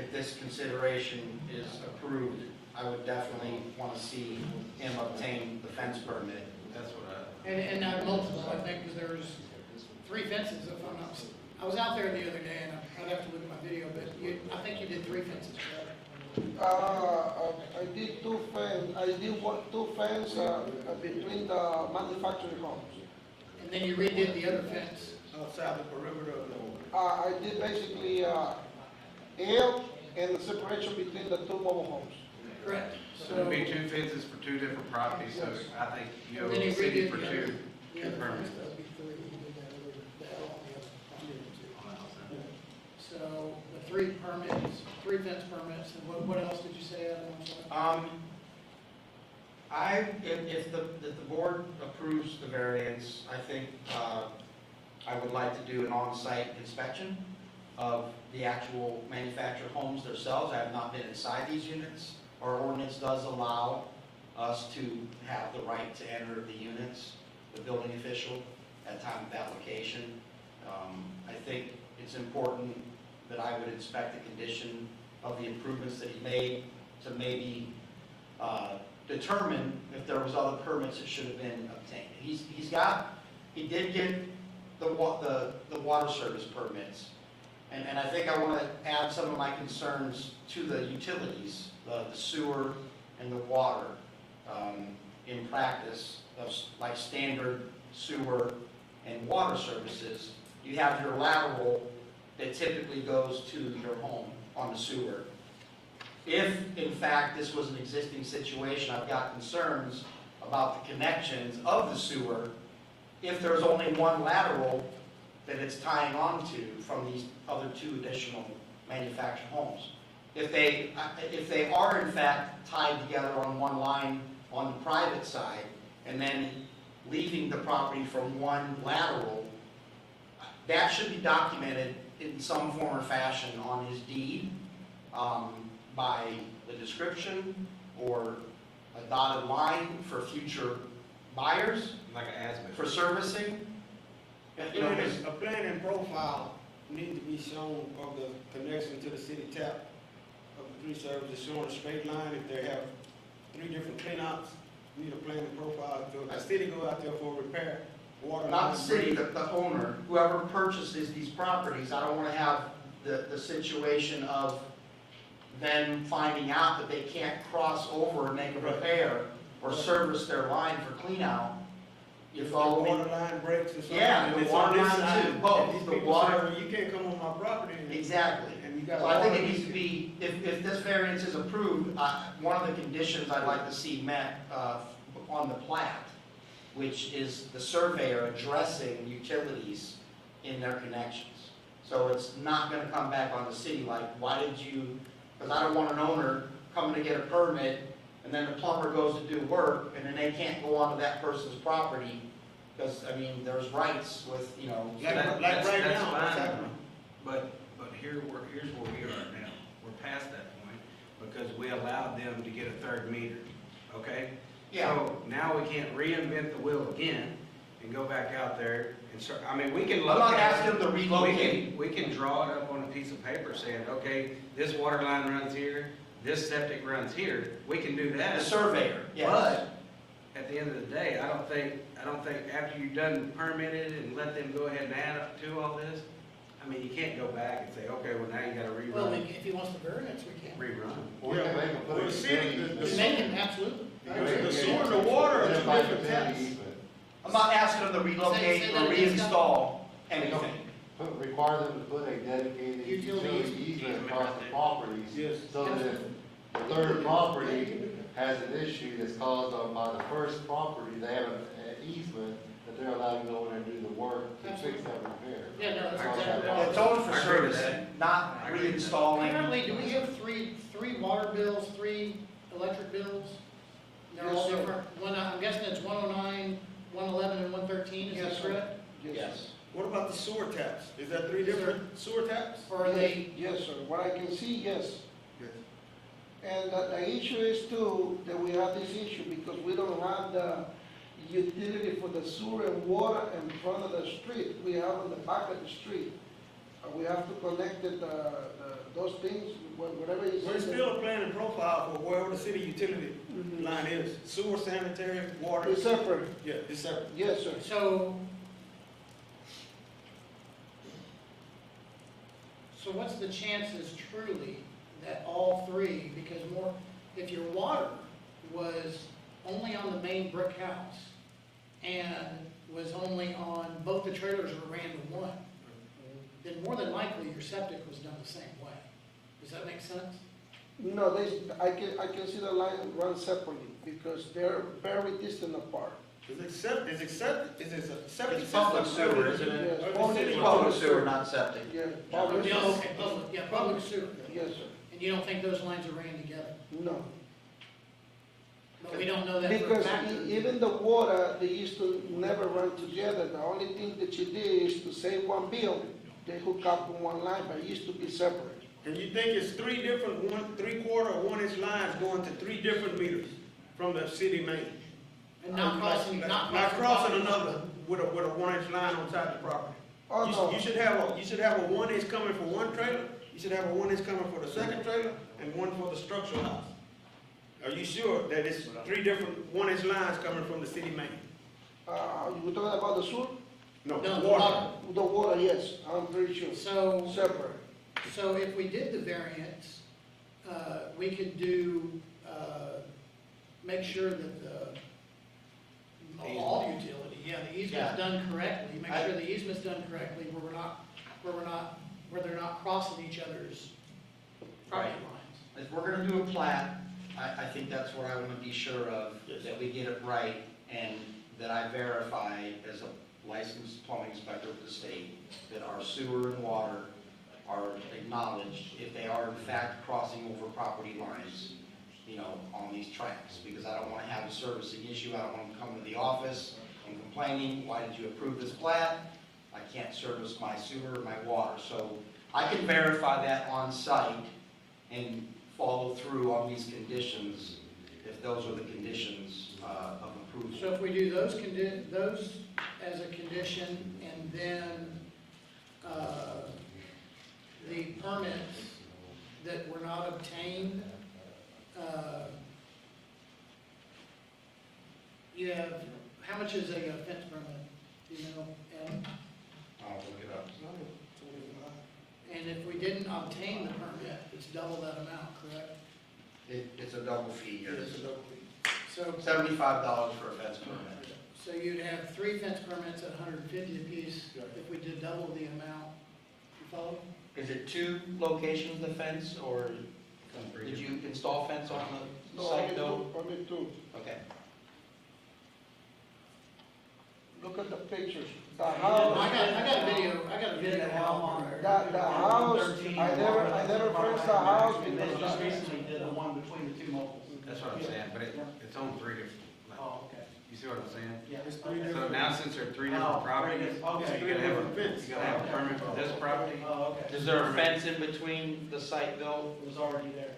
if this consideration is approved, I would definitely want to see him obtain the fence permit. That's what I. And not multiple, I think, because there's 3 fences, if I'm not I was out there the other day, and I'd have to look at my video, but I think you did 3 fences, correct? I did two fence, between the manufacturing homes. And then you redid the other fence. Outside the perimeter of the. I did basically, L and the separation between the two mobile homes. Correct. So it'll be 2 fences for 2 different properties, so I think you owe And then the he city redid for the 2 other- the other permits. fence, that would be 3, he did that other, the L on the other property too. So the 3 permits, 3 fence permits, and what else did you say, Adam? I'm sorry. If the board approves the variance, I think, I would like to do an on-site inspection of the actual manufactured homes themselves. I have not been inside these units. Our ordinance does allow us to have the right to enter the units, the building official, at time of application. I think it's important that I would inspect the condition of the improvements that he made to maybe determine if there was other permits that should have been obtained. He did get the water service permits. And I think I want to add some of my concerns to the utilities, the sewer and the water. In practice, like standard sewer and water services, you have your lateral that typically goes to your home on the sewer. If, in fact, this was an existing situation, I've got concerns about the connections of the sewer if there's only one lateral that it's tying onto from these other 2 additional manufactured homes. If they are, in fact, tied together on one line on the private side and then leaving the property from one lateral, that should be documented in some form or fashion on his deed, by the description or a dotted line for future buyers, Like an as-built. for servicing. You know, his- A plan and profile need to be shown of the connection to the city tap of the 3 services, showing a straight line. If they have 3 different cleanouts, we need a plan and profile. If the city go out there for repair, water. not the city, the owner, whoever purchases these properties. I don't want to have the situation of them finding out that they can't cross over and make a repair or service their line for clean out. You If the follow me? water line breaks or something. Yeah, and the it's on water this line side, too, both. and these The people water- say, "Well, you can't come on my property. Exactly. And you got. So I think water it needs to be, if this variance is approved, one of the conditions I'd like to see met on the plat, which is the surveyor addressing utilities in their connections. So it's not gonna come back on the city like, why did you, because I don't want an owner coming to get a permit, and then the plumber goes to do work, and then they can't go onto that person's property, because, I mean, there's rights with, you know. Like That's right that's now, what's fine, happening? but here's where we are now. We're past that point, because we allowed them to get a 3rd meter, okay? Yeah, So now we can't reinvent the wheel again and go back out there and start, I mean, we can I'm look not at asking it. them to relocate. We can draw it up on a piece of paper saying, okay, this water line runs here, this septic runs here. We can do The that. surveyor, yes. But at the end of the day, I don't think after you've done permitted and let them go ahead and add up to all this, I mean, you can't go back and say, okay, well, now you gotta Well, rerun. if he wants the variance, we can. Rerun. Well, we can make them put Well, a the city, utility the We easement. make him, absolutely. The sewer and the water are 2 Just like different utility taps. easement. I'm not asking them to relocate Say or that again, reinstall anything. Require them to put a dedicated Utility utility easement across the properties. Yes. So that if the 3rd property has an issue that's caused by the 1st property, they have an easement that they're allowed to go in and do the work to fix that repair. Yeah, no, that's I agree exactly with right. It's only for I agree with servicing, not I agree with that. reinstalling. Currently, do we have three water bills, 3 electric bills? They're all Yes, sir. different. I'm guessing it's 109, 111, and 113, is Yes, that sir. correct? Yes. What about the sewer taps? Is that 3 different sewer taps? Or are they, Yes, sir. What I can see, yes. Yes. And the issue is too, that we have this issue because we don't have the utility for the sewer and water in front of the street. We have on the back of the street. We have to connect it, those things, whatever is. But it's still a plan and profile for wherever the city utility line is. Sewer, sanitary, water. It's separate. Yeah, it's separate. Yes, sir. so, So what's the chances truly that all three, because more, if your water was only on the main brick house and was only on, both the trailers were ran to one, then more than likely your septic was done the same way. Does that make sense? No, I can see the line run separately, because they're very distant apart. Is it septic It's system? public sewer, isn't it? Yes, Or the city? It's public sewer, not septic. Yes, Yeah, public, okay, public sewer. yes, sir. And you don't think those lines are ran together? No. But we don't know that for a Because fact. even the water, they used to never run together. The only thing that you did is to save one bill, they hook up in one line, but it used to be separate. And you think it's three different 1/3 or 1 inch lines going to 3 different meters from the city main? And not crossing, Not crossing another with a 1 inch line on top of the property. Oh, no. You should have a 1 inch coming for one trailer, you should have a 1 inch coming for the second trailer, and one for the structural house. Are you sure that it's 3 different 1 inch lines coming from the city main? You talking about the sewer? No, the water. The water, yes, I'm pretty sure. So, Separate. so if we did the variance, we could do, make sure that all utility, the easement's done correctly, make sure the easement's done correctly, where they're not crossing each other's property lines. If we're gonna do a plat, I think that's what I wanna be sure of, that we get it right, and that I verify as a licensed plumbing inspector of the state, that our sewer and water are acknowledged if they are in fact crossing over property lines, on these tracks, because I don't wanna have a servicing issue, I don't want to come to the office and complaining, why did you approve this plat? I can't service my sewer or my water, so I can verify that on site and follow through on these conditions, if those are the conditions of approval. So if we do those as a condition, and then, the permits that were not obtained, you have, how much is a fence permit, do you know? I'll look it up. And if we didn't obtain the permit, it's double that amount, correct? It's a double fee, yes. So, $75 for a fence permit. so you'd have 3 fence permits at $150 apiece if we did double the amount. You follow? Is it 2 locations, the fence, or did you install fence on the No, site though? only two. Okay. Look at the pictures. The I house, got a video on there. the house, I never fenced the house They because just recently did the one between the 2 mobiles. That's what I'm saying, but it's on 3 different, Oh, okay. you see what I'm saying? Yeah. It's 3 So different. now since there are 3 Oh, different properties, Okay. you gotta have a permit for this property. Oh, okay. Is there a fence in between the site though? It was already there.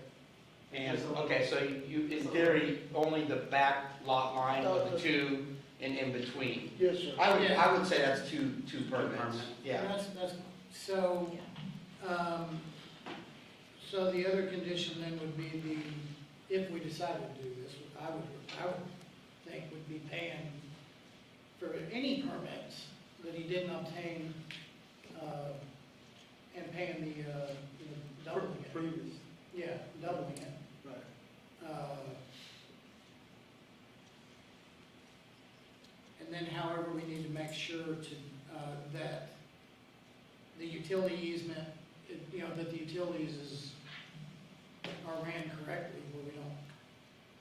And, okay, so you, in theory, only the back lot line of the 2 and in between. yes, sir. I would say that's two permits. permits. Yeah. That's, so, so the other condition then would be if we decided to do this, I would think would be paying for any permits that he didn't obtain, and paying the, doubling it. Previous. Yeah, doubling it. Right. And then however, we need to make sure to, that the utility easement, that the utilities are ran correctly, where we don't.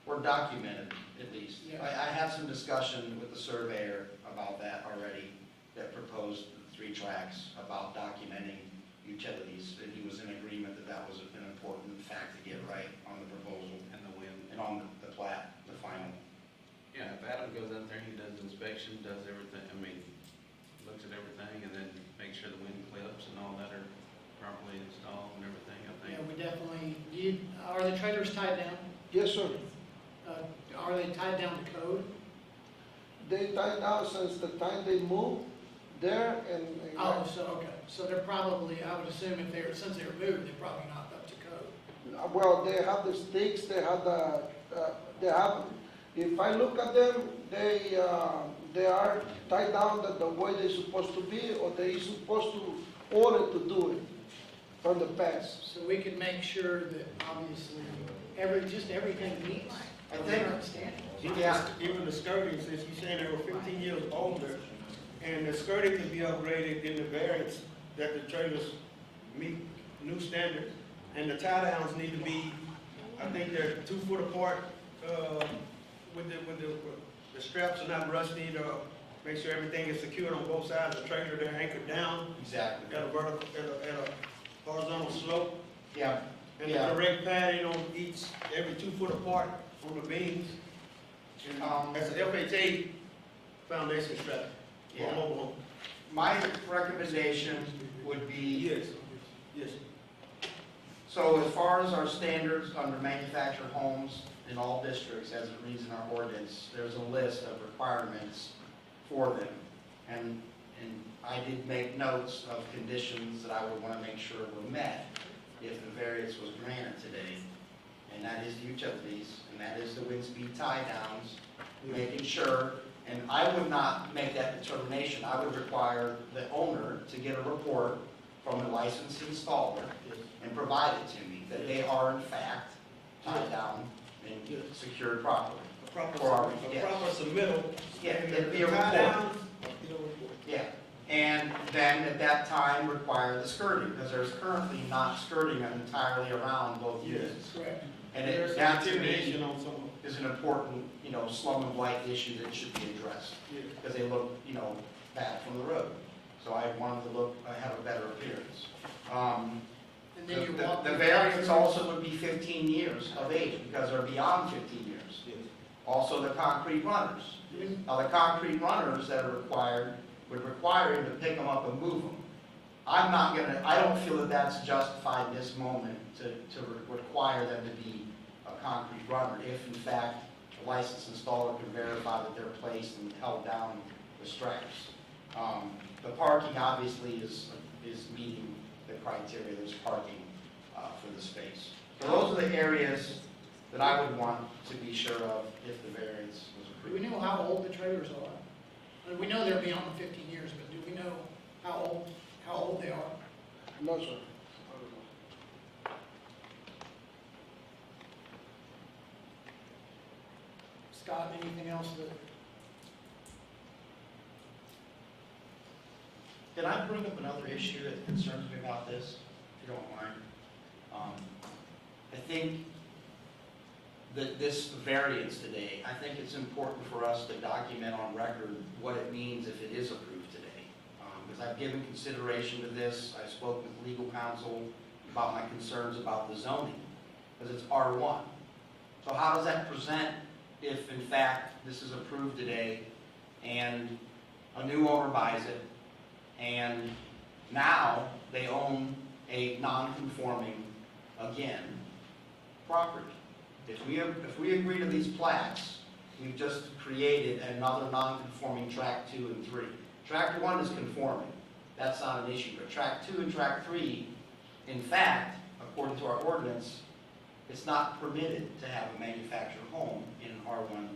Or documented, at least. Yeah. I had some discussion with the surveyor about that already, that proposed the 3 tracks about documenting utilities, and he was in agreement that that was an important fact to get right on the proposal And the wind. and on the plat, the final. Yeah, if Adam goes out there, he does inspection, does everything, looks at everything, and then makes sure the wind clips and all that are properly installed and everything, I think. Yeah, we definitely, are the trailers tied down? Yes, sir. Are they tied down to code? They tied down since the time they moved there and. Oh, so, okay, so they're probably, I would assume since they were moved, they're probably not up to code. Well, they have the sticks, they have if I look at them, they are tied down the way they're supposed to be, or they supposed to order to do it. from the past. So we can make sure that obviously everything meets I our think- current standards. Even the skirting, since you're saying they were 15 years older, and the skirting can be upgraded in the variance that the trailers meet new standards, and the tie downs need to be, I think they're 2 foot apart, with the straps are not rusted, or make sure everything is secured on both sides of the trailer, they're anchored down Exactly. at a vertical, at a horizontal slope, Yeah, and the Yeah. correct padding on each, every 2 foot apart on the beams. And as an FHA foundation strap for a Yeah. mobile home. my recommendation would be, Yes, yes. so as far as our standards under manufactured homes in all districts, as it reads in our ordinance, there's a list of requirements for them. And I did make notes of conditions that I would want to make sure were met if the variance was granted today. And that is the utilities, and that is the wind speed tie downs, making sure, and I would not make that determination. I would require the owner to get a report from a licensed installer and provide it to me, that they are in fact tied down and secured properly. A proper, For our- a yes. proper submittal. Yeah, And it'd be a the tie report. downs, you know, report. Yeah, and then at that time require the skirting, because there's currently not skirting entirely around both units. Correct. And There's that some to me intimidation on some of them. is an important, slum and blight issue that should be addressed, Yeah. because they look, bad from the road. So I want them to have a better appearance. And then you walk. The variance also would be 15 years of age, because they're beyond 15 years. Yes. Also, the concrete runners. Now, the concrete runners that are required, would require him to pick them up and move them. I don't feel that that's justified in this moment to require them to be a concrete runner, if in fact, a licensed installer can verify that they're placed and held down the straps. The parking obviously is meeting the criteria, there's parking for the space. So those are the areas that I would want to be sure of if the variance was Do we approved. know how old the trailers are? We know they're beyond the 15 years, but do we know how old they are? No, sir. Scott, anything else that? Can I bring up another issue that concerns me about this, if you don't mind? I think that this variance today, I think it's important for us to document on record what it means if it is approved today. Because I've given consideration to this, I spoke with legal counsel about my concerns about the zoning, because it's R1. So how does that present if in fact this is approved today and a new owner buys it, and now they own a non-conforming, again, property? If we agree to these plats, we've just created another non-conforming track 2 and 3. Track 1 is conforming, that's not an issue, but track 2 and track 3, in fact, according to our ordinance, it's not permitted to have a manufactured home in an R1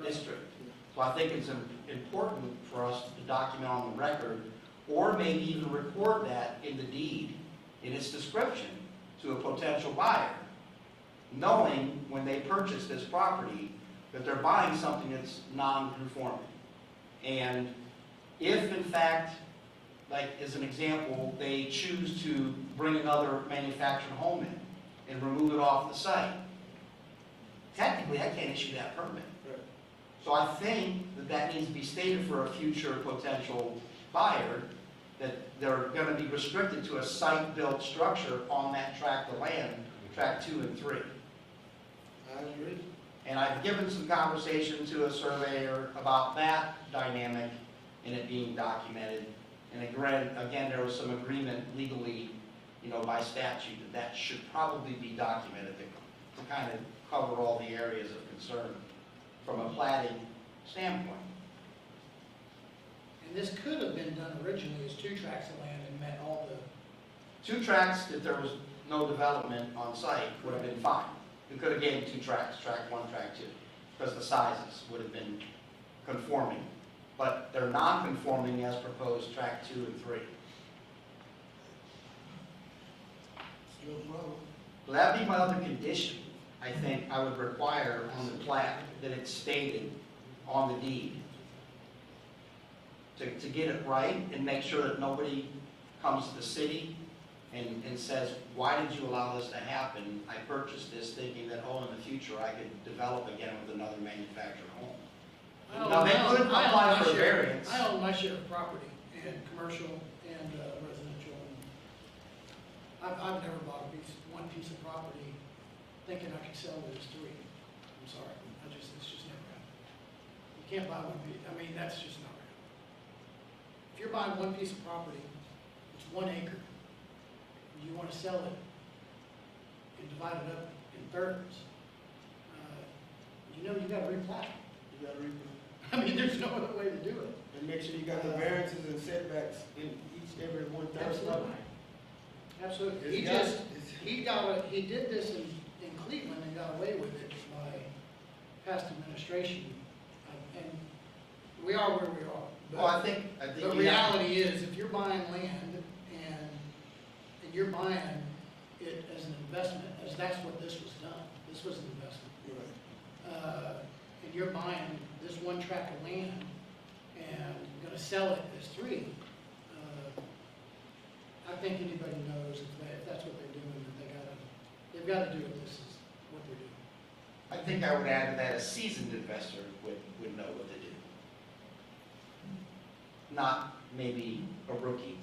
district. So I think it's important for us to document on the record, or maybe even record that in the deed, in its description, to a potential buyer, knowing when they purchase this property that they're buying something that's non-conforming. And if in fact, like as an example, they choose to bring another manufactured home in and remove it off the site, technically I can't issue that permit. Right. So I think that needs to be stated for a future potential buyer, that they're going to be restricted to a site-built structure on that tract of land, tract 2 and 3. I agree. And I've given some conversation to a surveyor about that dynamic and it being documented. And again, there was some agreement legally, by statute, that should probably be documented to kind of cover all the areas of concern from a platting standpoint. And this could have been done originally as 2 tracts of land and met all the, 2 tracks, if there was no development on site, would have been fine. We could have gave 2 tracks, track 1, track 2, because the sizes would have been conforming. But they're non-conforming as proposed, track 2 and 3. No problem. Well, that'd be my other condition. I think I would require on the plat that it's stated on the deed. To get it right and make sure that nobody comes to the city and says, why did you allow this to happen? I purchased this thinking that, oh, in the future I could develop again with another manufactured home. Now, they could apply for a variance. I own my share of property, and commercial and residential. I've never bought one piece of property thinking I could sell it as three. I'm sorry, it's just never happened. You can't buy one piece, I mean, that's just not right. If you're buying one piece of property, it's 1 acre, and you want to sell it, you divide it up in thirds. You gotta replat. You gotta read I mean, there's no other way to do it. and make sure you got the variances and setbacks in every 1/3 Absolutely. Absolutely. It's He did this in Cleveland and got away with it by past administration. And we are where we are. But Well, I think the you have- reality is, if you're buying land and you're buying it as an investment, as that's what this was done. This was an investment. And you're buying this one tract of land and gonna sell it as three, I think anybody knows if that's what they're doing, that they've gotta do it, this is what they're doing. I think I would add to that a seasoned investor would know what to do. Not maybe a rookie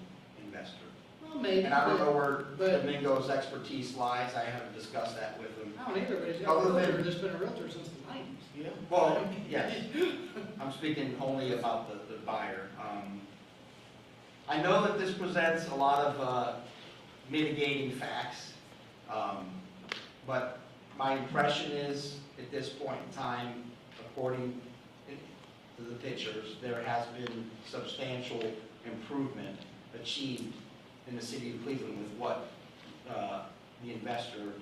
investor. Well, maybe. And I don't know where but- Domingo's expertise lies, I haven't discussed that with him. I don't either, but he's got a Other than- realtor that's been a realtor since the 90s. Yeah. Well, yes, I'm speaking only about the buyer. I know that this presents a lot of mitigating facts, but my impression is, at this point in time, according to the pictures, there has been substantial improvement achieved in the city of Cleveland with what the investor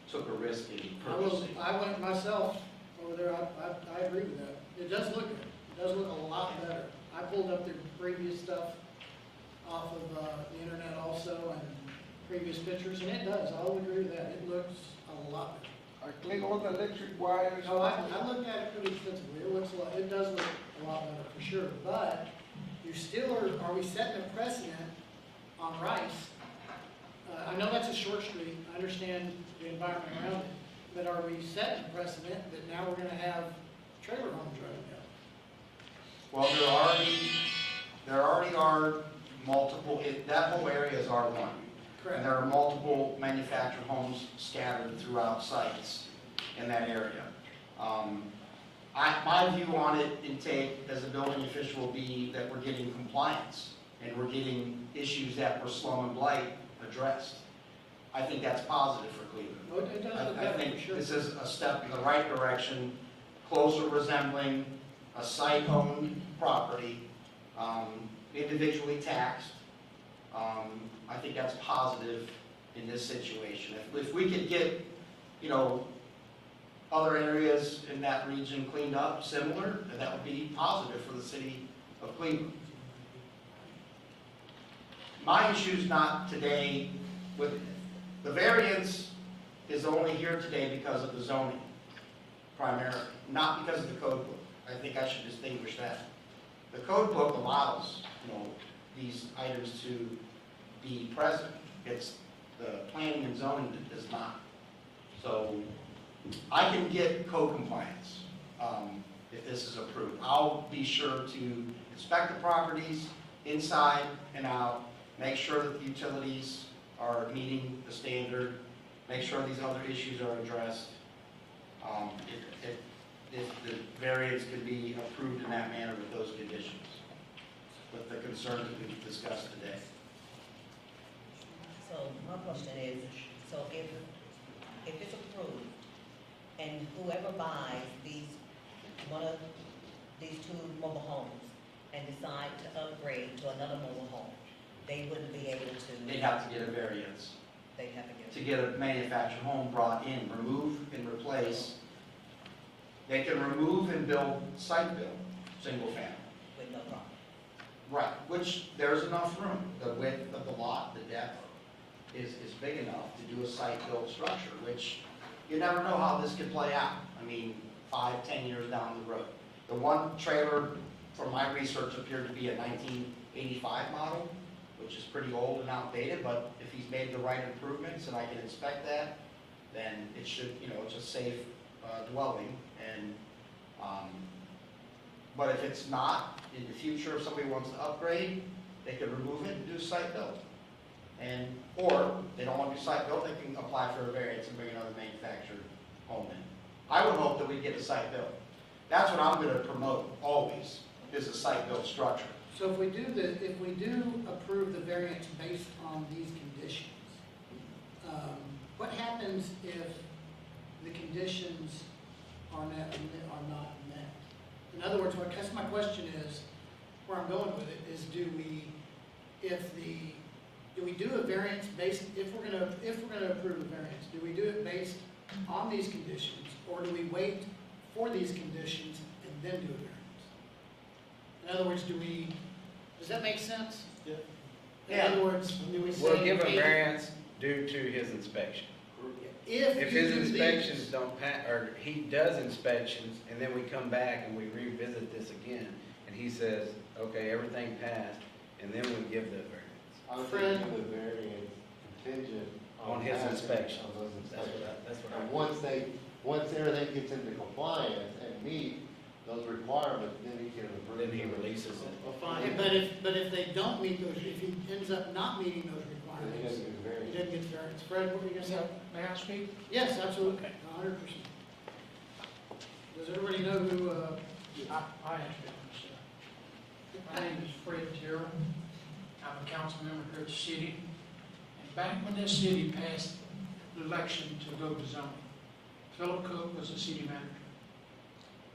took a risk in purchasing. I went myself over there, I agree with that. It does look good, it does look a lot better. I pulled up their previous stuff off of the internet also, and previous pictures, and it does, I'll agree with that. It looks a lot better. I clean all the electric wires. So I looked at it pretty extensively, it does look a lot better for sure, but you still are we setting a precedent on Rice? I know that's a short street, I understand the environment around it, but are we setting a precedent that now we're gonna have trailer homes running down? Well, there already are multiple, that whole area is R1. And Correct. there are multiple manufactured homes scattered throughout sites in that area. My view on it, intake, as a building official, will be that we're getting compliance and we're getting issues that were slum and blight addressed. I think that's positive for Cleveland. Oh, it does look I better, think for sure. this is a step in the right direction, closer resembling a site-owned property, individually taxed. I think that's positive in this situation. If we could get, other areas in that region cleaned up similar, that would be positive for the city of Cleveland. My issue's not today with, the variance is only here today because of the zoning, primarily, not because of the code book. I think I should distinguish that. The code book allows, these items to be present. It's the planning and zoning that does not. So I can get code compliance if this is approved. I'll be sure to inspect the properties inside and out, make sure that the utilities are meeting the standard, make sure these other issues are addressed. If the variance could be approved in that manner with those conditions, with the concerns that we've discussed today. So my question is, so if it's approved, and whoever buys one of these two mobile homes and decide to upgrade to another mobile home, they wouldn't be able to, They'd have to get a variance they'd have to get. to get a manufactured home brought in, remove and replace. They can remove and build, site build, single family. With no problem. Right, which there's enough room, the width of the lot, the depth. is big enough to do a site-built structure, which you never know how this could play out. I mean, 5, 10 years down the road. The one trailer, from my research, appeared to be a 1985 model, which is pretty old and outdated, but if he's made the right improvements and I can inspect that, then it should, it's a safe dwelling. And, but if it's not, in the future, if somebody wants to upgrade, they could remove it and do site built. And, or, if they don't want to do site built, they can apply for a variance and bring another manufactured home in. I would hope that we get a site built. That's what I'm gonna promote, always, is a site built structure. So if we do approve the variance based on these conditions, what happens if the conditions are not met? In other words, my question is, where I'm going with it is, do we do a variance based, if we're gonna approve a variance, do we do it based on these conditions, or do we wait for these conditions and then do a variance? In other words, does that make sense? Yeah. In other words, do we say? We'll give a hey, variance due to his inspection. If If you his do inspections these- don't pass, or he does inspections, and then we come back and we revisit this again, and he says, okay, everything passed, and then we give the variance. I would Fred? think the variance contingent On his that, inspection. on those That's inspections. what I. And once everything gets into compliance and meet those requirements, then he can approve. Then he it. releases it. Well, Okay, fine. but if they don't meet those, if he ends up not meeting those Then he requirements, doesn't get the he variance. doesn't get the variance. Fred, what were you gonna say? May I speak? Yes, absolutely, Okay. 100%. Does everybody know who, I introduce myself. My name is Fred Terrell. I'm a council member here at the city. And back when this city passed the election to go to zoning, Philip Cook was the city manager.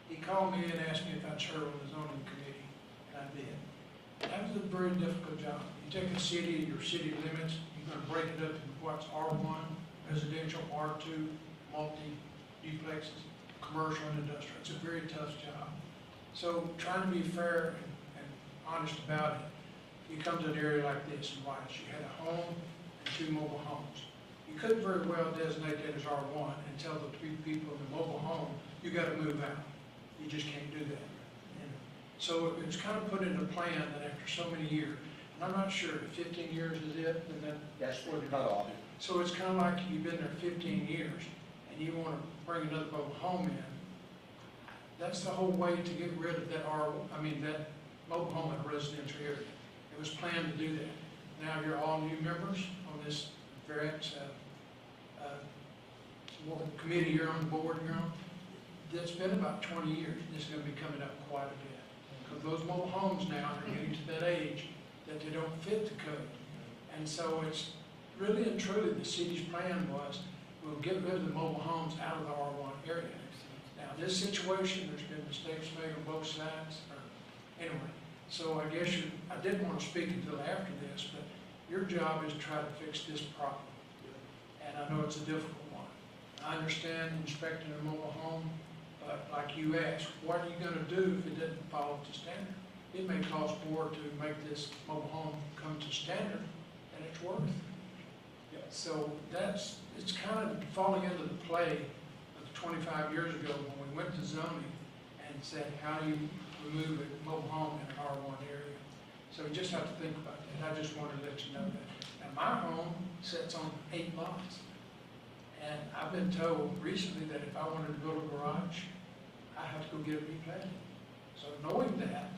He called me and asked me if I'd serve on the zoning committee, and I did. That was a very difficult job. You take a city, your city limits, you're gonna break it up into what's R1, residential, R2, multi-duplexes, commercial and industrial. It's a very tough job. So trying to be fair and honest about it, you come to an area like this in White, you had a home and 2 mobile homes. You could very well designate that as R1 and tell the 3 people in the mobile home, you gotta move out. You just can't do that. And so it was kind of put into plan that after so many years, and I'm not sure, if 15 years is it, then That's what the cutoff. so it's kind of like you've been there 15 years, and you want to bring another mobile home in. That's the whole way to get rid of that that mobile home in a residential area. It was planned to do that. Now you're all new members on this variance committee you're on, board you're on. It's been about 20 years. This is going to be coming up quite a bit. Because those mobile homes now are getting to that age that they don't fit the code. And so it's really and truly, the city's plan was, we'll get rid of the mobile homes out of the R1 area. Now, this situation, there's been mistakes made on both sides, anyway. So I guess I didn't want to speak until after this, but your job is to try to fix this problem. And I know it's a difficult one. I understand inspecting a mobile home, but like you asked, what are you gonna do if it doesn't follow to standard? It may cost more to make this mobile home come to standard than it's worth. So it's kind of falling into the play of 25 years ago when we went to zoning and said, how do you remove a mobile home in an R1 area? So we just have to think about that. I just wanted to let you know that. Now, my home sits on 8 lots. And I've been told recently that if I wanted to build a garage, I have to go get it replanted. So knowing that,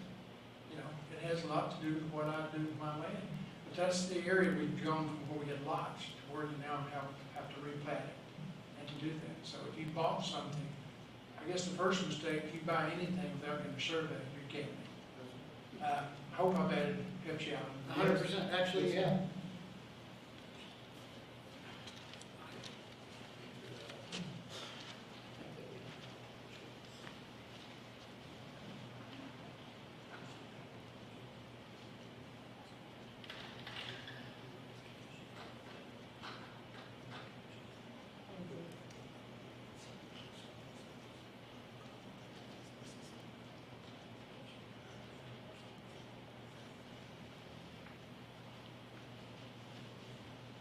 it has a lot to do with what I do with my land. But that's the area we've gone from where we had lots to where you now have to replant it and to do that. So if you bought something, I guess the first mistake, if you buy anything without getting a survey, you're getting it. I hope I've helped you out. 100%, actually, yeah.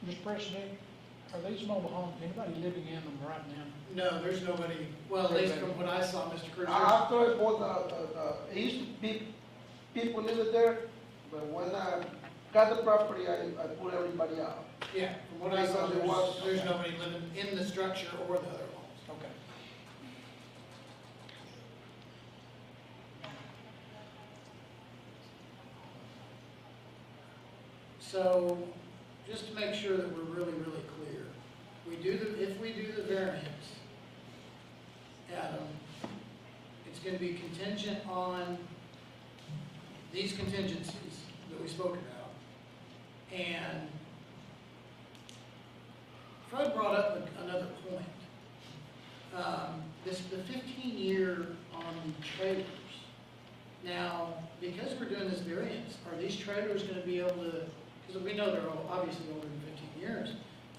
Mr. President, are these mobile homes, anybody living in them right now? No, there's nobody, well, at least from what I saw, Mr. Cruz. After I bought it used to be people living there, but when I got the property, I put everybody out. Yeah, from what I saw, Because it was- there's nobody living in the structure or the other homes. Okay. So, just to make sure that we're really, really clear, if we do the variance, Adam, it's gonna be contingent on these contingencies that we spoke about. And Fred brought up another point. The 15-year on the trailers. Now, because we're doing this variance, are these trailers gonna be able to, because we know they're obviously older than 15 years,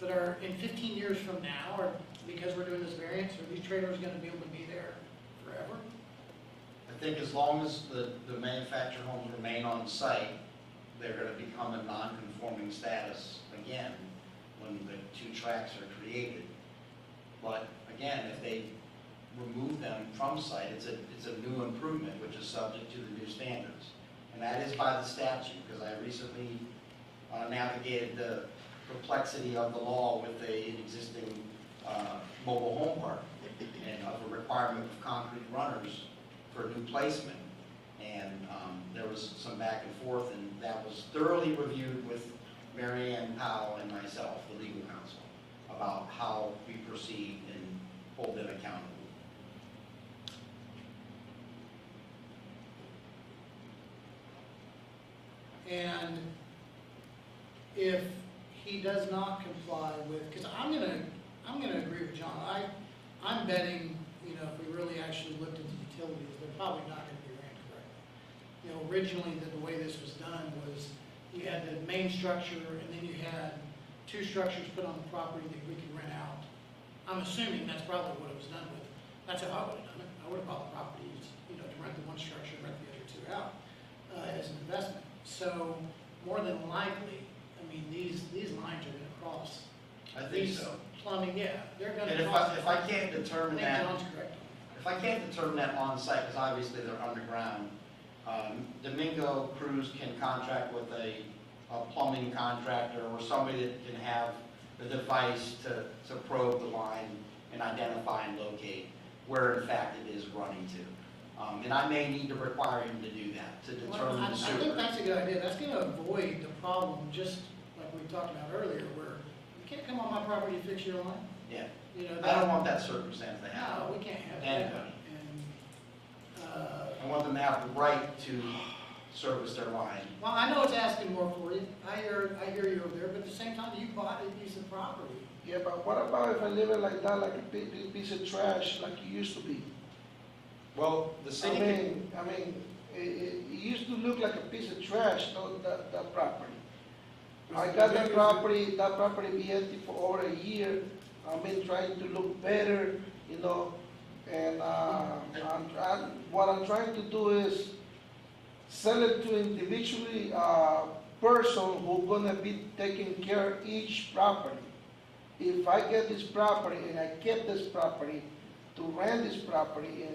but are in 15 years from now, or because we're doing this variance, are these trailers gonna be able to be there forever? I think as long as the manufactured homes remain on site, they're gonna become a non-conforming status again when the two tracks are created. But again, if they remove them from site, it's a new improvement, which is subject to the new standards. And that is by the statute, because I recently navigated the complexity of the law with an existing mobile home park and of a requirement of concrete runners for new placement. And there was some back and forth, and that was thoroughly reviewed with Mary Ann Powell and myself, the legal counsel, about how we proceed and hold them accountable. And if he does not comply with, because I'm gonna agree with John. I'm betting, if we really actually looked into utilities, they're probably not gonna be ran correctly. Originally, the way this was done was you had the main structure and then you had two structures put on the property that we could rent out. I'm assuming that's probably what it was done with. That's how I would have done it. I would have bought the properties, to rent the one structure, rent the other two out, as an investment. So, more than likely, these lines are gonna cross. I think These so. Plumbing, yeah, they're gonna And cross. if I can't I determine think that, John's correct. if I can't determine that on site, because obviously they're underground, Domingo Cruz can contract with a plumbing contractor or somebody that can have the device to probe the line and identify and locate where in fact it is running to. And I may need to require him to do that, to determine I the think sewer. that's a good idea. That's gonna avoid the problem, just like we talked about earlier, where you can't come on my property to fix your line. Yeah, That- I don't want that circumstance to happen. No, we can't have that. Anybody. And, I want them to have the right to service their line. well, I know it's asking more for you. I hear you over there, but at the same time, you bought a piece of property. Yeah, but what about if I leave it like that, like a big piece of trash, like it used to be? Well, the I mean, it used to look like a piece of trash, that property. I got that property be empty for over a year. I've been trying to look better, and what I'm trying to do is sell it to individually, person who's gonna be taking care of each property. If I get this property and I kept this property, to rent this property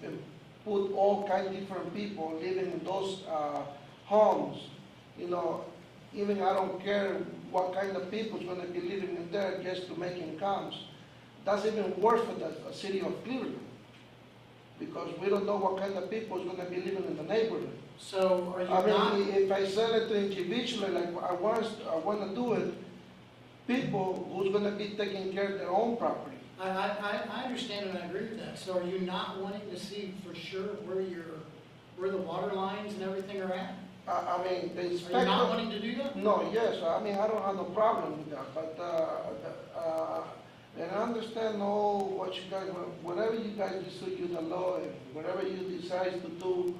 and put all kinds of different people living in those homes, even I don't care what kind of people is gonna be living in there just to make incomes. That's even worse for the city of Cleveland, because we don't know what kind of people is gonna be living in the neighborhood. So are you not? If I sell it to individually, like I wanna do it, people who's gonna be taking care of their own property. I understand and I agree with that. So are you not wanting to see for sure where the water lines and everything are at? The Are you not inspector, wanting to do that? no, yes, I don't have no problem with that, but, and I understand all what you guys, whatever you guys decide you the law, and whatever you decide to do,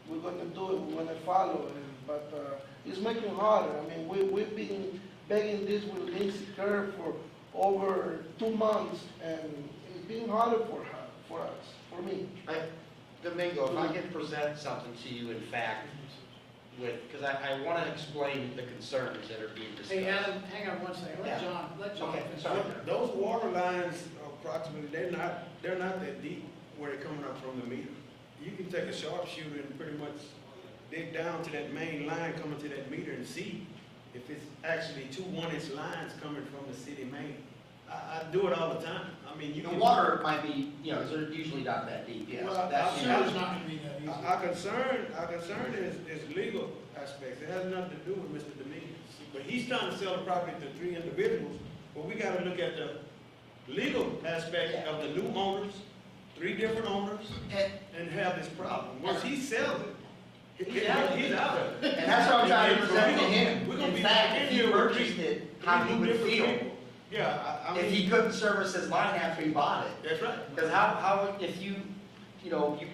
we're gonna do it, we're gonna follow it, but, it's making harder. We've been begging this with Lindsay Kerr for over 2 months, and it's been harder for us, for me. Domingo, if I can present something to you, in fact, with, because I want to explain the concerns that are being discussed. Hey, Adam, hang on one second, let Yeah. John Okay, finish. sorry. Those water lines approximately, they're not that deep where they're coming up from the meter. You can take a sharpshooter and pretty much dig down to that main line coming to that meter and see if it's actually two 1-inch lines coming from the city main. I do it all the time. I mean, you The can. water might be, they're usually not that deep, yes. Well, That's- I'm sure it's not gonna be that easy. Our concern is legal aspects. It has nothing to do with Mr. Dominguez. But he's trying to sell the property to 3 individuals, but we gotta look at the legal aspect of the new owners, 3 different owners, and have this problem. Once he sells it, he's out of it. And that's what I'm trying to present to We're him. gonna In be fact, back if in he here with purchased it, how he would different feel people. Yeah, I if mean, he couldn't service his line after he bought it. that's right. Because how, if you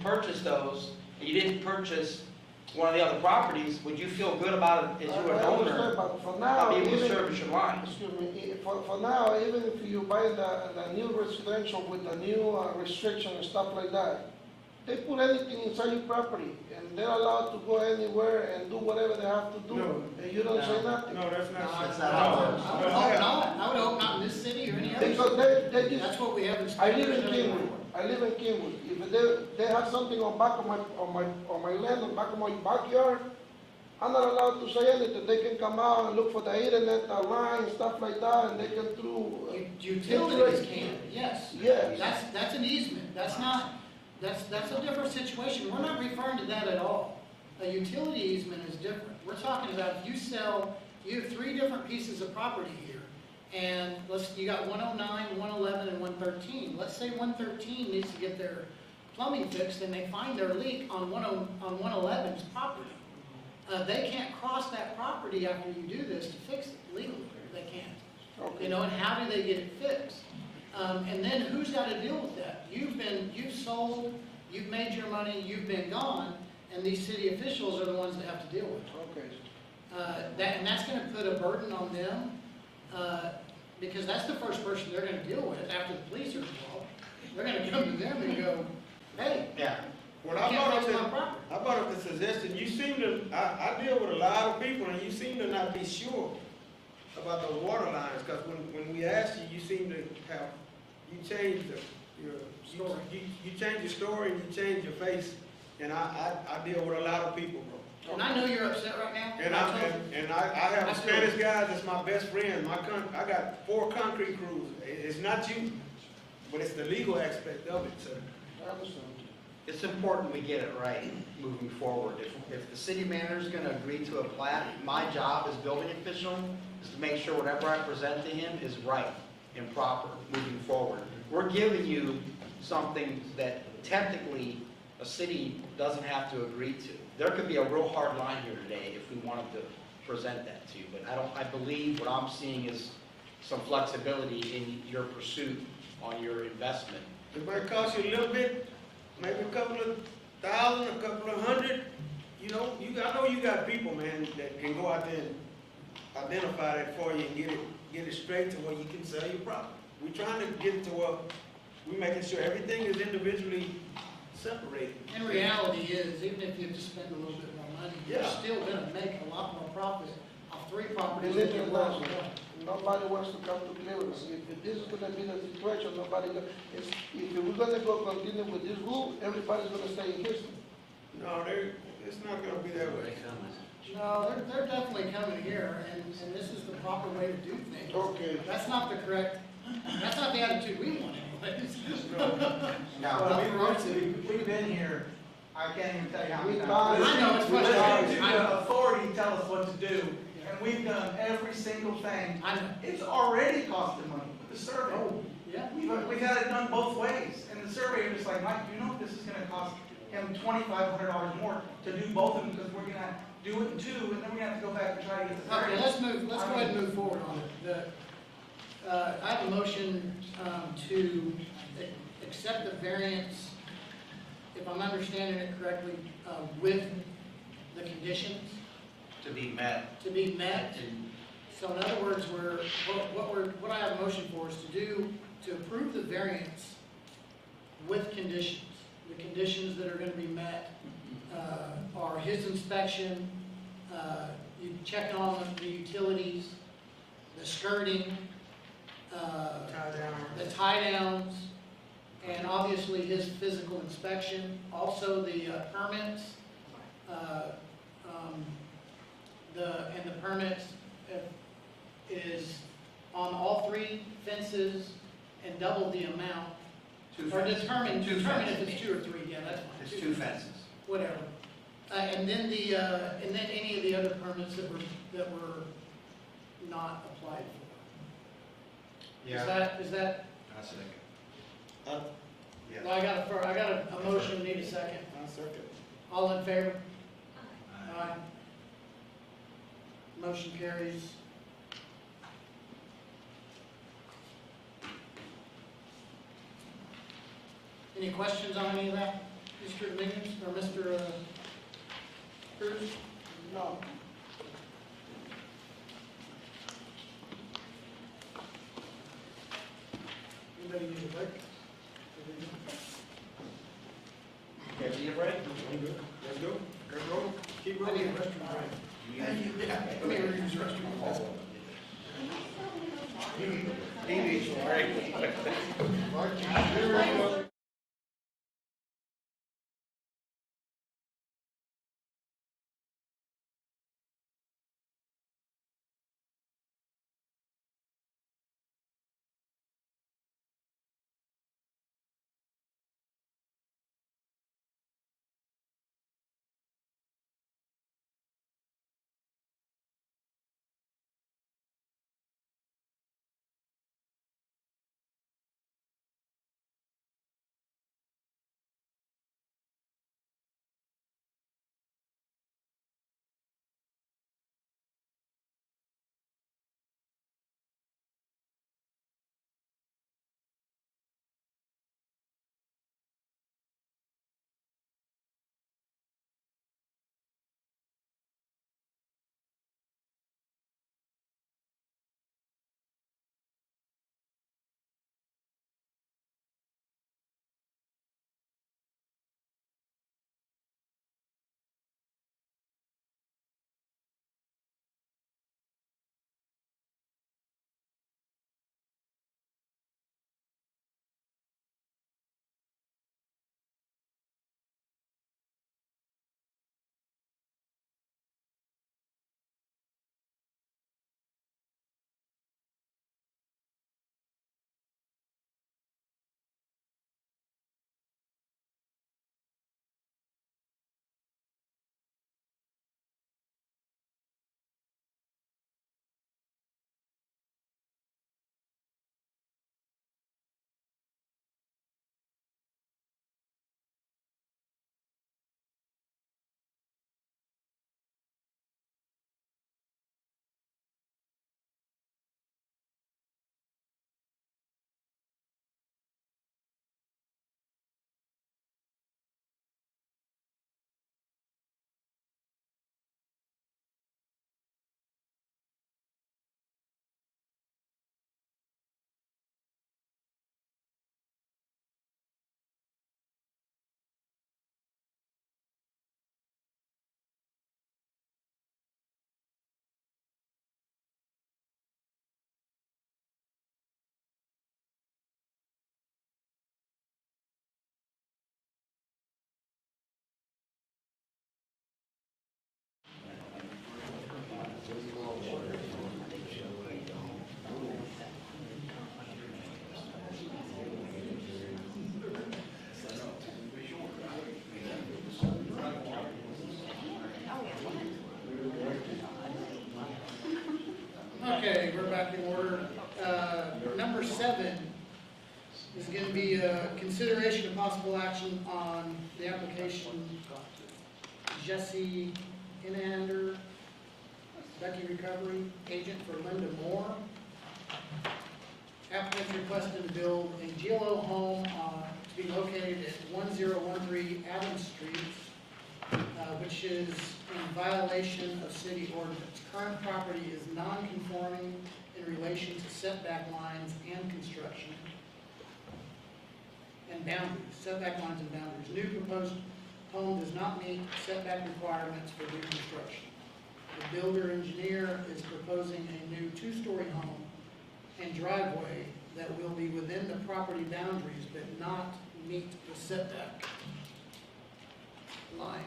purchased those, and you didn't purchase one of the other properties, would you feel good about it as you an I understand, owner, but for not now, being able to even, service your line? excuse me, for now, even if you buy the new residential with the new restriction and stuff like that, they put anything inside your property, and they're allowed to go anywhere and do whatever they have to do, No. and you don't say nothing. No, that's No, not. that's not not how it I works. would hope not, I would hope not in this city or any other Because city. they just, That's what we have in. I live in Springfield. Kingwood. I live in Kingwood. If they have something on back of my land, on back of my backyard, I'm not allowed to say anything. They can come out and look for the internet, the line, stuff like that, and they can through. Utilities can, yes. Yes. That's an easement, that's not, that's a different situation, we're not referring to that at all. A utility easement is different, we're talking about if you have 3 different pieces of property here, and you got 109, 111, and 113. Let's say 113 needs to get their plumbing fixed, and they find their leak on 111's property. They can't cross that property after you do this to fix it legally, they can't. Okay. And how do they get it fixed? And then who's got to deal with that? You've sold, you've made your money, you've been gone, and these city officials are the ones that have to deal with it. Okay. And that's gonna put a burden on them, because that's the first person they're gonna deal with after the police are involved. They're gonna come to them and go, hey, Yeah. When you I can't brought fix up my property. I brought up the suggestion, you seem to, I deal with a lot of people, and you seem to not be sure about those water lines, because when we asked you, you seem to have, you changed your Story. You changed your story, and you changed your face, and I deal with a lot of people, bro. And I know you're upset right now. And I have a Spanish guy that's my best friend, I got 4 concrete crews, it's not you, but it's the legal aspect of it, sir. I understand. It's important we get it right moving forward. If the city manager is going to agree to a plat, my job as building official is to make sure whatever I present to him is right and proper moving forward. We're giving you something that technically a city doesn't have to agree to. There could be a real hard line here today if we wanted to present that to you, but I believe what I'm seeing is some flexibility in your pursuit on your investment. It might cost you a little bit, maybe a couple of thousand, a couple of hundred, I know you got people, man, that can go out there and identify that for you and get it straight to where you can sell your property. We're trying to get it to where we're making sure everything is individually separated. And reality is, even if you just spend a little bit more money, you're Yeah. still gonna make a lot more profit off 3 properties Believe than me, you were. nobody wants to come to Cleveland. If this is gonna be the situation, if we're gonna go continue with this rule, everybody's gonna stay in Houston. No, it's not gonna be that way. No, they're definitely coming here, and this is the proper way to do things. Okay. That's not the attitude we want anyways. Now, We've been here, I can't even tell you how many We times. I know, it's We frustrating. listen to the authority tell us what to do, and we've done every single thing. I know. It's already costing money with the survey. Oh, yeah. We've had it done both ways, and the surveyor was like, Mike, you know this is gonna cost him $2,500 more to do both of them, because we're gonna do it in 2, and then we're gonna have to go back and try to get the Okay, variance. let's go ahead and move forward on it. I have a motion to accept the variance, if I'm understanding it correctly, with the conditions to be met. to be met. So in other words, what I have a motion for is to approve the variance with conditions. The conditions that are gonna be met are his inspection, You check on the utilities, the skirting, Tie down. the tie downs, and obviously his physical inspection, also the permits. The permits is on all 3 fences and double the amount. Two Or fences. determine if fences. it's 2 or 3, yeah, that's fine. It's 2 fences. Whatever. And then any of the other permits that were not applied for. Is that, I second. Yeah. well, I got a motion, need a second. I second. All in favor? Aye. Motion carries. Any questions on any of that, Mr. Dominions, or Mr. Cruz? No. Anybody need a break? Okay, see you, Fred? Let's go. Let's roll. Keep I need a rolling. restroom break. Let me use the restroom. Let's go. He needs a break. Mark, you sure? Okay, we're back in order. Number 7 is going to be consideration of possible action on the application Jesse Inander, Becky Recovery, agent for Linda Moore. Applicant's requesting to build a GLO home to be located at 1013 Adams Street, which is in violation of city ordinance. Current property is non-conforming in relation to setback lines and construction and boundaries, setback lines and boundaries. New proposed home does not meet setback requirements for new construction. The builder engineer is proposing a new two-story home and driveway that will be within the property boundaries but not meet the setback lines.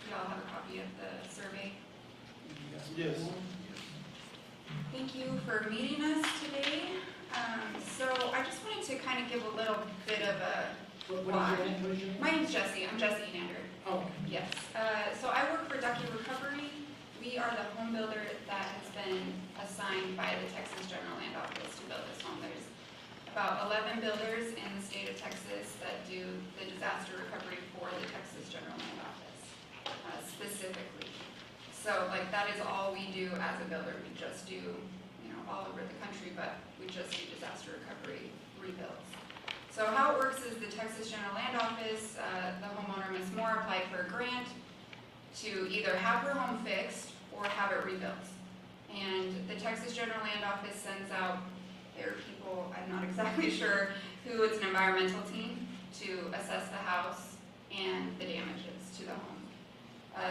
We all have a copy of the survey. You got some Yes. more? Thank you for meeting us today. So I just wanted to kind of give a little bit of a, What is your name? What is your name? my name's Jessie, I'm Jessie Enander. Oh, Yes, so I work for Ducky Recovery. We are the home builder that has been assigned by the Texas General Land Office to build this home. There's about 11 builders in the state of Texas that do the disaster recovery for the Texas General Land Office, specifically. So like that is all we do as a builder. We just do, you know, all over the country, but we just do disaster recovery rebuilds. So how it works is the Texas General Land Office, the homeowner, Ms. Moore, applied for a grant to either have her home fixed or have it rebuilt. And the Texas General Land Office sends out their people, I'm not exactly sure who, it's an environmental team, to assess the house and the damages to the home.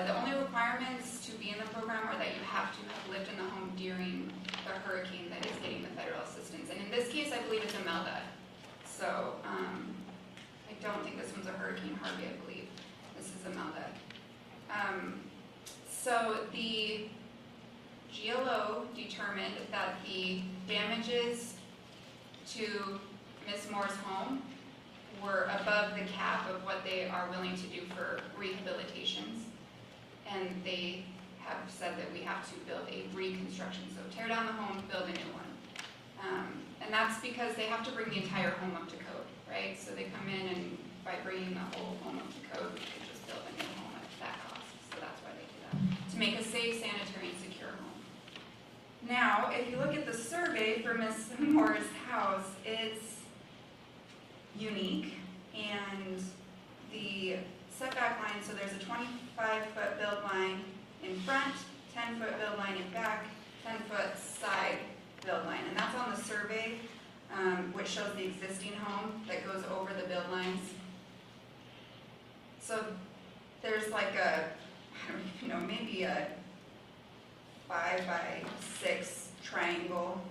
The only requirements to be in the program are that you have to have lived in the home during the hurricane that is getting the federal assistance. And in this case, I believe it's Imelda. So I don't think this one's a Hurricane Harvey, I believe. This is Imelda. So the GLO determined that the damages to Ms. Moore's home were above the cap of what they are willing to do for rehabilitations. And they have said that we have to build a reconstruction, so tear down the home, build a new one. And that's because they have to bring the entire home up to code, right? So they come in and by bringing the whole home up to code, we could just build a new home at that cost. So that's why they do that, to make a safe, sanitary, and secure home. Now, if you look at the survey for Ms. Moore's house, it's unique, and the setback line, so there's a 25-foot build line in front, 10-foot build line in back, 10-foot side build line, and that's on the survey, which shows the existing home that goes over the build lines. So there's like a, I don't even know, maybe a 5 by 6 triangle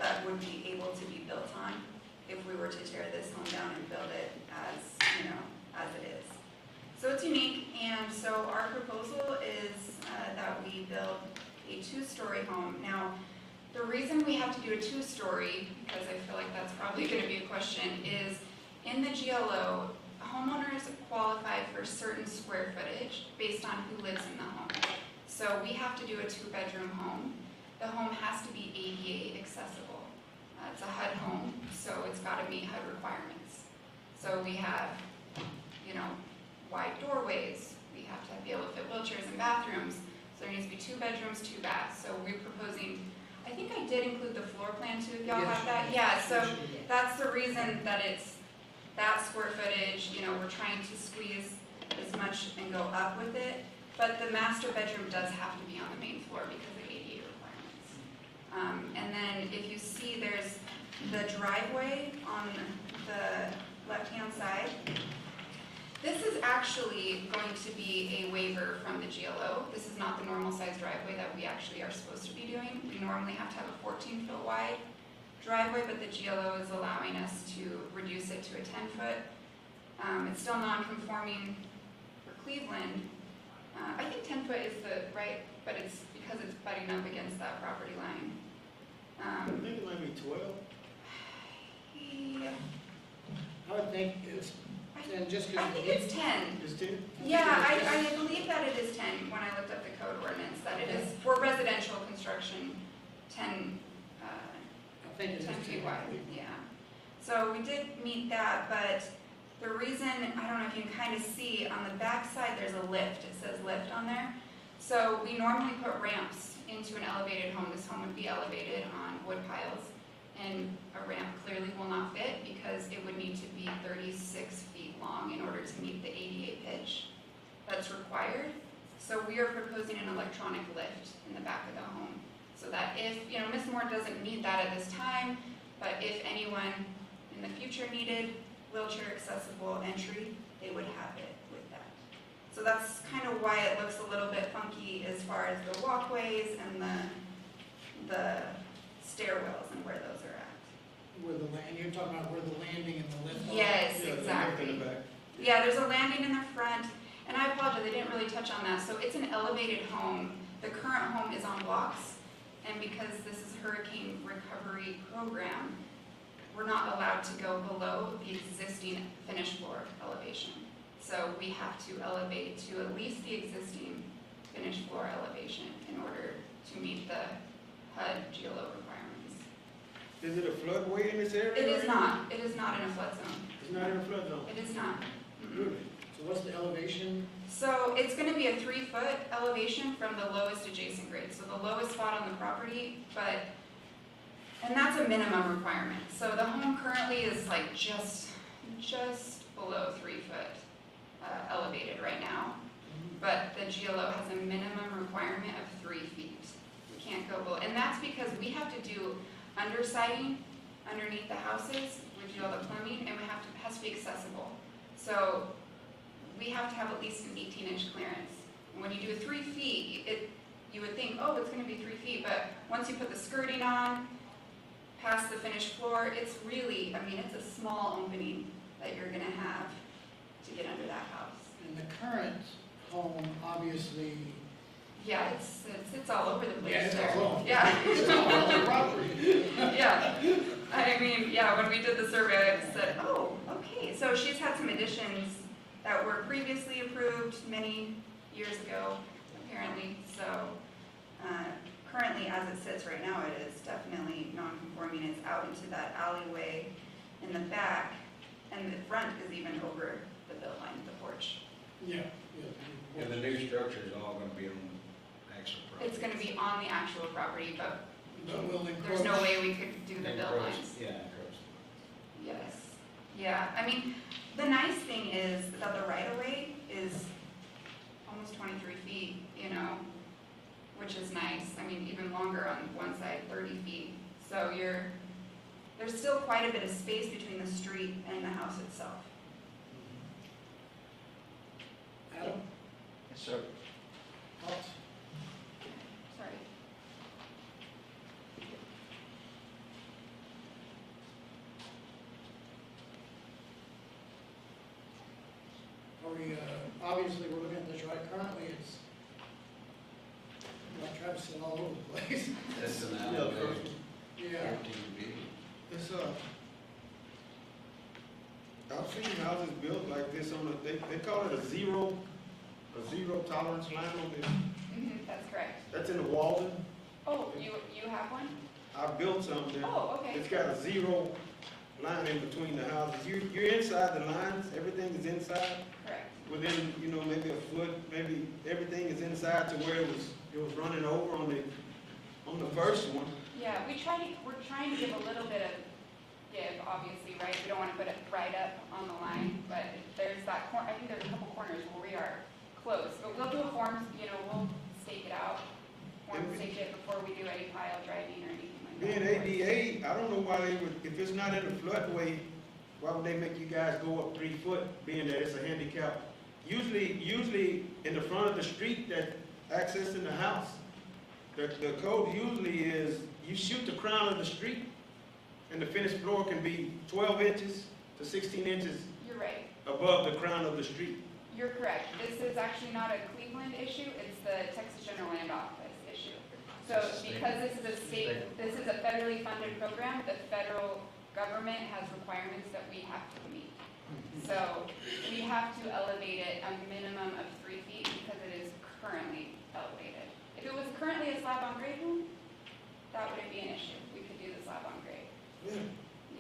that would be able to be built on if we were to tear this home down and build it as, you know, as it is. So it's unique, and so our proposal is that we build a 2-story home. Now, the reason we have to do a 2-story, because I feel like that's probably going to be a question, is in the GLO, homeowners qualify for certain square footage based on who lives in the home. So we have to do a 2-bedroom home. The home has to be ADA accessible. It's a HUD home, so it's got to meet HUD requirements. So we have, you know, wide doorways. We have to be able to fit wheelchairs and bathrooms. So there needs to be 2 bedrooms, 2 baths. So we're proposing, I think I did include the floor plan too, if y'all have that. Yeah, so that's the reason that it's that square footage. You know, we're trying to squeeze as much and go up with it. But the master bedroom does have to be on the main floor because of ADA requirements. And then if you see, there's the driveway on the left-hand side. This is actually going to be a waiver from the GLO. This is not the normal size driveway that we actually are supposed to be doing. We normally have to have a 14-foot wide driveway, but the GLO is allowing us to reduce it to a 10-foot. It's still non-conforming for Cleveland. I think 10-foot is the right, but it's because it's butting up against that property line. I think it might be 12. Yeah. I would think it's, and just I think it's 10. Is 10? Yeah, I believe that it is 10 when I looked up the code ordinance, that it is for residential construction, 10, I think it's 10 feet wide, yeah. So we did meet that, but the reason, I don't know if you can kind of see, on the back side there's a lift, it says lift on there. So we normally put ramps into an elevated home. This home would be elevated on wood piles, and a ramp clearly will not fit because it would need to be 36 feet long in order to meet the ADA pitch that's required. So we are proposing an electronic lift in the back of the home, so that if, you know, Ms. Moore doesn't need that at this time, but if anyone in the future needed wheelchair accessible entry, they would have it with that. So that's kind of why it looks a little bit funky as far as the walkways and the stairwells and where those are at. Where the land, you're talking about where the landing and the lift are? Yes, Yeah, the lift exactly. in the back. Yeah, there's a landing in the front, and I apologize, I didn't really touch on that. So it's an elevated home. The current home is on blocks, and because this is hurricane recovery program, we're not allowed to go below the existing finished floor elevation. So we have to elevate to at least the existing finished floor elevation in order to meet the HUD GLO requirements. Is it a floodway in this area? It is not. It is not in a flood zone. It's not in a flood zone? It is not. Really? So what's the elevation? So it's gonna be a 3-foot elevation from the lowest adjacent grade, so the lowest spot on the property, and that's a minimum requirement. So the home currently is like just below 3-foot elevated right now, but the GLO has a minimum requirement of 3 feet. We can't go below, and that's because we have to do undersiding underneath the houses, we do all the plumbing, and it has to be accessible. So we have to have at least an 18-inch clearance. And when you do 3 feet, you would think, oh, it's gonna be 3 feet, but once you put the skirting on, past the finished floor, it's really, I mean, it's a small opening that you're gonna have to get under that house. And the current home, obviously, Yeah, it's all over the place Yeah, it's there. all over. Yeah. it's all on the property. Yeah, I mean, yeah, when we did the survey, I said, oh, okay. So she's had some additions that were previously approved many years ago, apparently. So currently, as it sits right now, it is definitely non-conforming. It's out into that alleyway in the back, and the front is even over the build line, the porch. Yeah. And the new structure is all gonna be on the actual property. It's gonna be on the actual property, but But will there's no way we could do the build lines. Yeah, encroach. Yes, yeah, I mean, the nice thing is that the right-of-way is almost 23 feet, you know, which is nice. I mean, even longer on one side, 30 feet. So there's still quite a bit of space between the street and the house itself. Adam, Yes, sir. thoughts? Sorry. Are we, obviously, we're looking at this right currently, it's, like Travis said, all over the place. That's an Yeah, alleyway, first- Yeah. 13B. It's, I've seen houses built like this on a, they call it a zero tolerance line on this. That's correct. That's in the Walden. Oh, you have one? I built something. Oh, okay. It's got a zero line in between the houses. You're inside the lines, everything is inside. Correct. Within, maybe a foot, maybe everything is inside to where it was running over on the first one. Yeah, we're trying to give a little bit of give, obviously, right? We don't want to put it right up on the line, but there's that corner, I think there's a couple corners where we are close. But we'll do a form, we'll stake it out, form stake it before we do any pile driving or anything like Being that. ADA, I don't know why they would, if it's not in the floodway, why would they make you guys go up 3 foot, being that it's a handicap? Usually in the front of the street that accessing the house, the code usually is you shoot the crown of the street and the finished floor can be 12 inches to 16 inches You're right. above the crown of the street. You're correct. This is actually not a Cleveland issue, it's the Texas General Land Office issue. So because this is a federally funded program, the federal government has requirements that we have to meet. So we have to elevate it a minimum of 3 feet because it is currently elevated. If it was currently a slab on grade home, that wouldn't be an issue. We could do the slab on grade.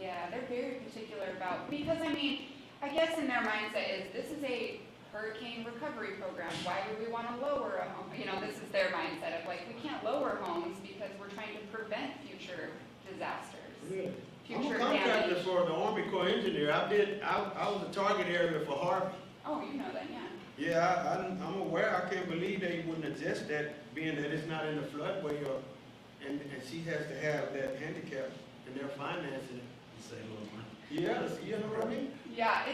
Yeah, they're very particular about, because I mean, I guess in their mindset is, this is a hurricane recovery program, why would we want to lower a home? This is their mindset of like, we can't lower homes because we're trying to prevent future disasters. Really? I'm a Future contractor damage. for the Army Corps Engineer. I was a target area for Harvey. Oh, you know that, yeah. Yeah, I'm aware. I can't believe they wouldn't adjust that, being that it's not in the floodway, and she has to have that handicap, and they're financing it. You say a little money. Yeah, you know what I mean? Yeah,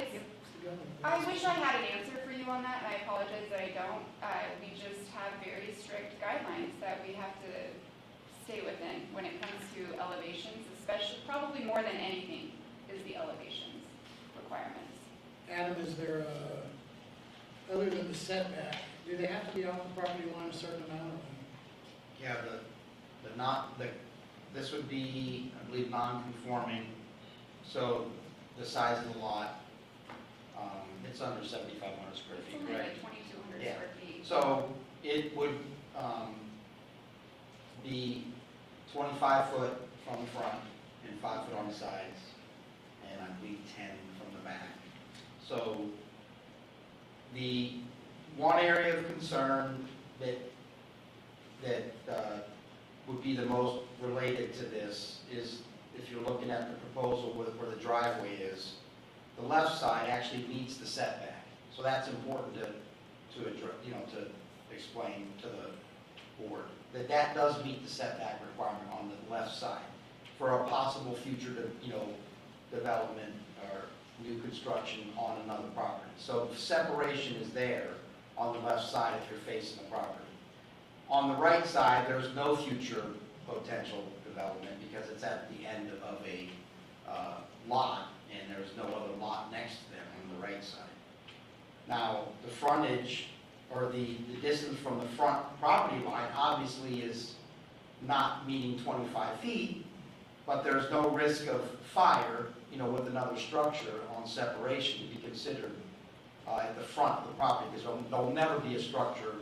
I wish I had an answer for you on that, and I apologize that I don't. We just have very strict guidelines that we have to stay within when it comes to elevations, especially, probably more than anything, is the elevations requirements. Adam, is there, other than the setback, do they have to be off the property line a certain amount? Yeah, this would be, I believe, non-conforming, so the size of the lot, it's under 7,500 square It's feet, only correct? like 2,200 Yeah. square feet. So it would be 25 foot from the front and 5 foot on the sides, and I believe 10 from the back. So the one area of concern that would be the most related to this is if you're looking at the proposal where the driveway is, the left side actually meets the setback. So that's important to address, to explain to the board, that does meet the setback requirement on the left side for a possible future, development or new construction on another property. So separation is there on the left side if you're facing the property. On the right side, there's no future potential development because it's at the end of a lot, and there's no other lot next to them on the right side. Now, the frontage, or the distance from the front property line obviously is not meeting 25 feet, but there's no risk of fire, with another structure on separation to be considered at the front of the property, because there'll never be a structure,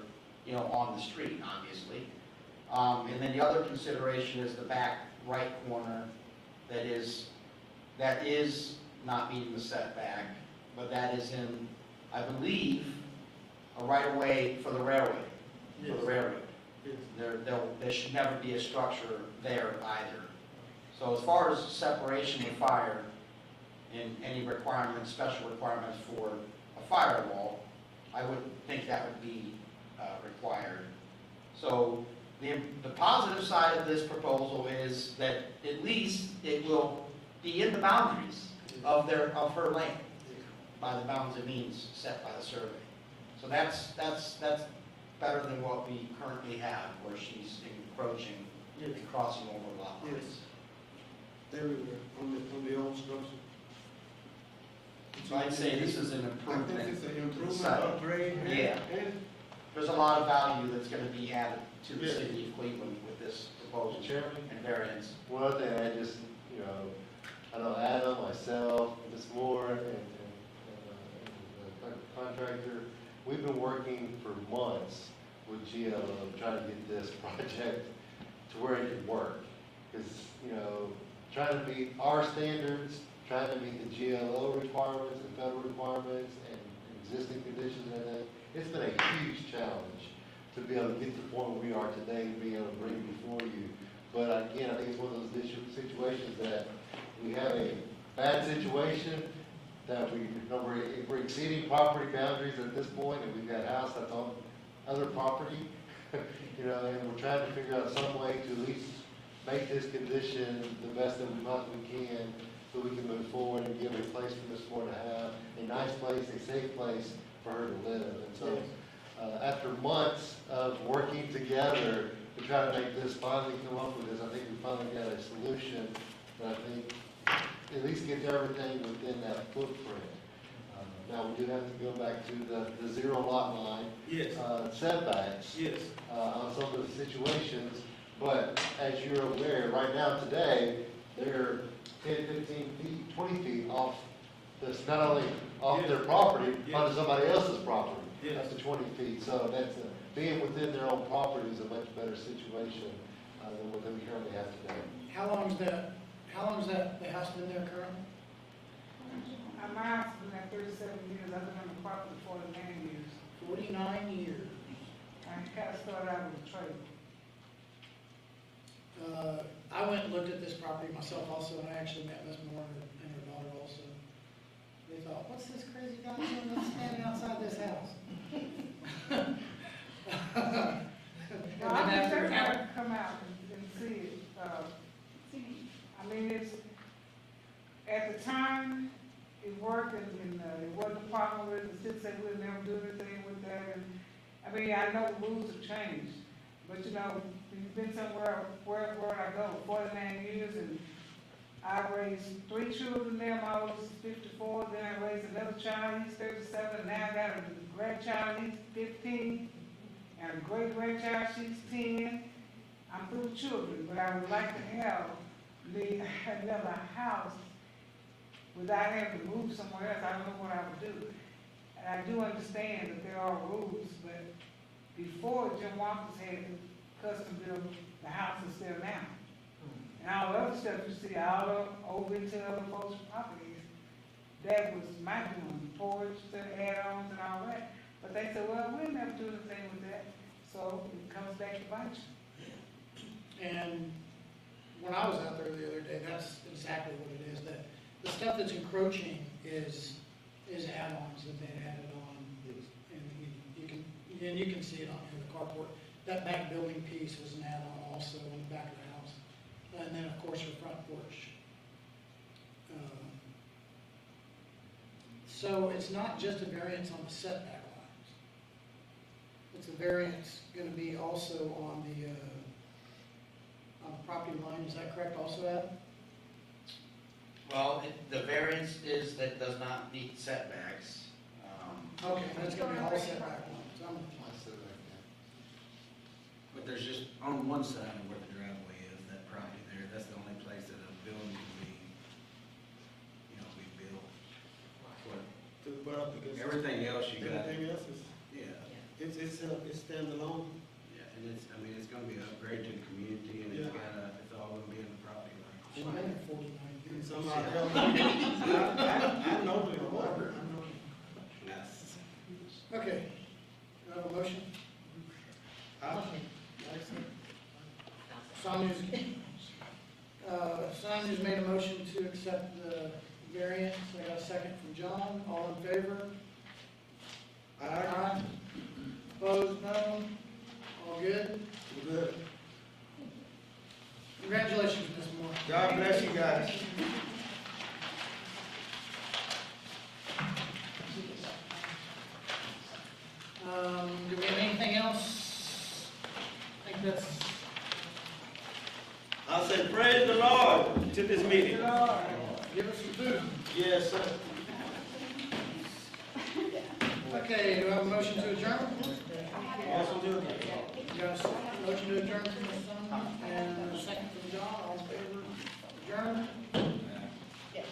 on the street, obviously. And then the other consideration is the back right corner that is not meeting the setback, but that is in, I believe, a right-of-way for the railway, for the railroad. There should never be a structure there either. So as far as separation of fire and any requirements, special requirements for a firewall, I would think that would be required. So the positive side of this proposal is that at least it will be in the boundaries of her land, by the bounds and means set by the survey. So that's better than what we currently have, where she's encroaching and crossing over lot lines. Yes. Everywhere, on the old structure. So I'd say this is an I improvement. think it's an to the improvement, site. upgrade. Yeah. And There's a lot of value that's going to be added to the Yeah. city of Cleveland with this proposal Chairman? and variance. One other thing, I know Adam, myself, Ms. Moore, and the contractor, we've been working for months with GLO trying to get this project to where it can work. Because, trying to meet our standards, trying to meet the GLO requirements and federal requirements and existing conditions and everything, it's been a huge challenge to be able to get to the point where we are today and be able to bring it before you. But again, I think it's one of those situations that we have a bad situation, that we're exceeding property boundaries at this point, and we've got a house that's on other property, and we're trying to figure out some way to at least make this condition the best that we possibly can, so we can move forward and give a place for Ms. Moore to have a nice place, a safe place for her to live. And so, after months of working together to try to make this, finally come up with this, I think we finally got a solution that I think at least gets everything within that footprint. Now, we do have to go back to the zero lot line. yes, Setbacks. yes. On some of the situations, but as you're aware, right now today, they're 10, 15 feet, 20 feet off this, not only off their property, onto somebody else's property. Yes. Up to 20 feet, so that's, being within their own property is a much better situation than what we currently have today. How long's that, the house been there currently? My house has been there 37 years, I've been on the property 49 years. 49 years. I kind of started out with a trade. I went and looked at this property myself also, and I actually met Ms. Moore and her daughter also. They thought, what's this crazy guy doing that's standing outside this house? Well, I wish everybody could come out and see it. I mean, it's, at the time, it worked, and it wasn't a problem with it, the city said we'll never do anything with that, and, I mean, I know the rules have changed, but you know, you've been somewhere, where I go, 49 years, and I raised 3 children there, my oldest is 54, then I raised another child, he's 37, and now I got a grandchild, he's 15, and a great-grandchild, she's 10. I'm through with children, but I would like to have another house without having to move somewhere else. I don't know what I would do. And I do understand that there are rules, but before Jim Watkins had custom built the house that's there now. And all the other stuff you see, all the over into other folks' properties, that was my doing, porch, the add-ons and all that. But they said, well, we'll never do anything with that. So it comes back to bite you. And when I was out there the other day, that's exactly what it is, that the stuff that's encroaching is add-ons that they added on. And you can see it on in the carport. That back building piece was an add-on also on the back of the house. And then, of course, her front porch. So it's not just a variance on the setback lines. It's a variance gonna be also on the property line, is that correct also, Adam? Well, the variance is that does not meet setbacks. Okay, that's gonna be all setback lines. But there's just, on one side of where the driveway is, that property there, that's the only place that a building can be, be built. But everything else you got, Everything else is, yeah, it's standalone. yeah, and it's gonna be an upgrade to the community, and it's all gonna be in the property line. It's been there 49 years. Somebody tell me. I know the order. Yes. Okay, do I have a motion? Sonya's made a motion to accept the variance. I got a second from John. All in favor? Aye. Opposed, no? All good? Good. Congratulations, Ms. Moore. God bless you guys. Do we have anything else? I think that's. I say praise the Lord to this meeting. Give us some food. Yes, sir. Okay, do I have a motion to adjourn? Also do it. Got a motion to adjourn from Ms. Sonia and a second from John. All in favor? Adjourn? Yeah.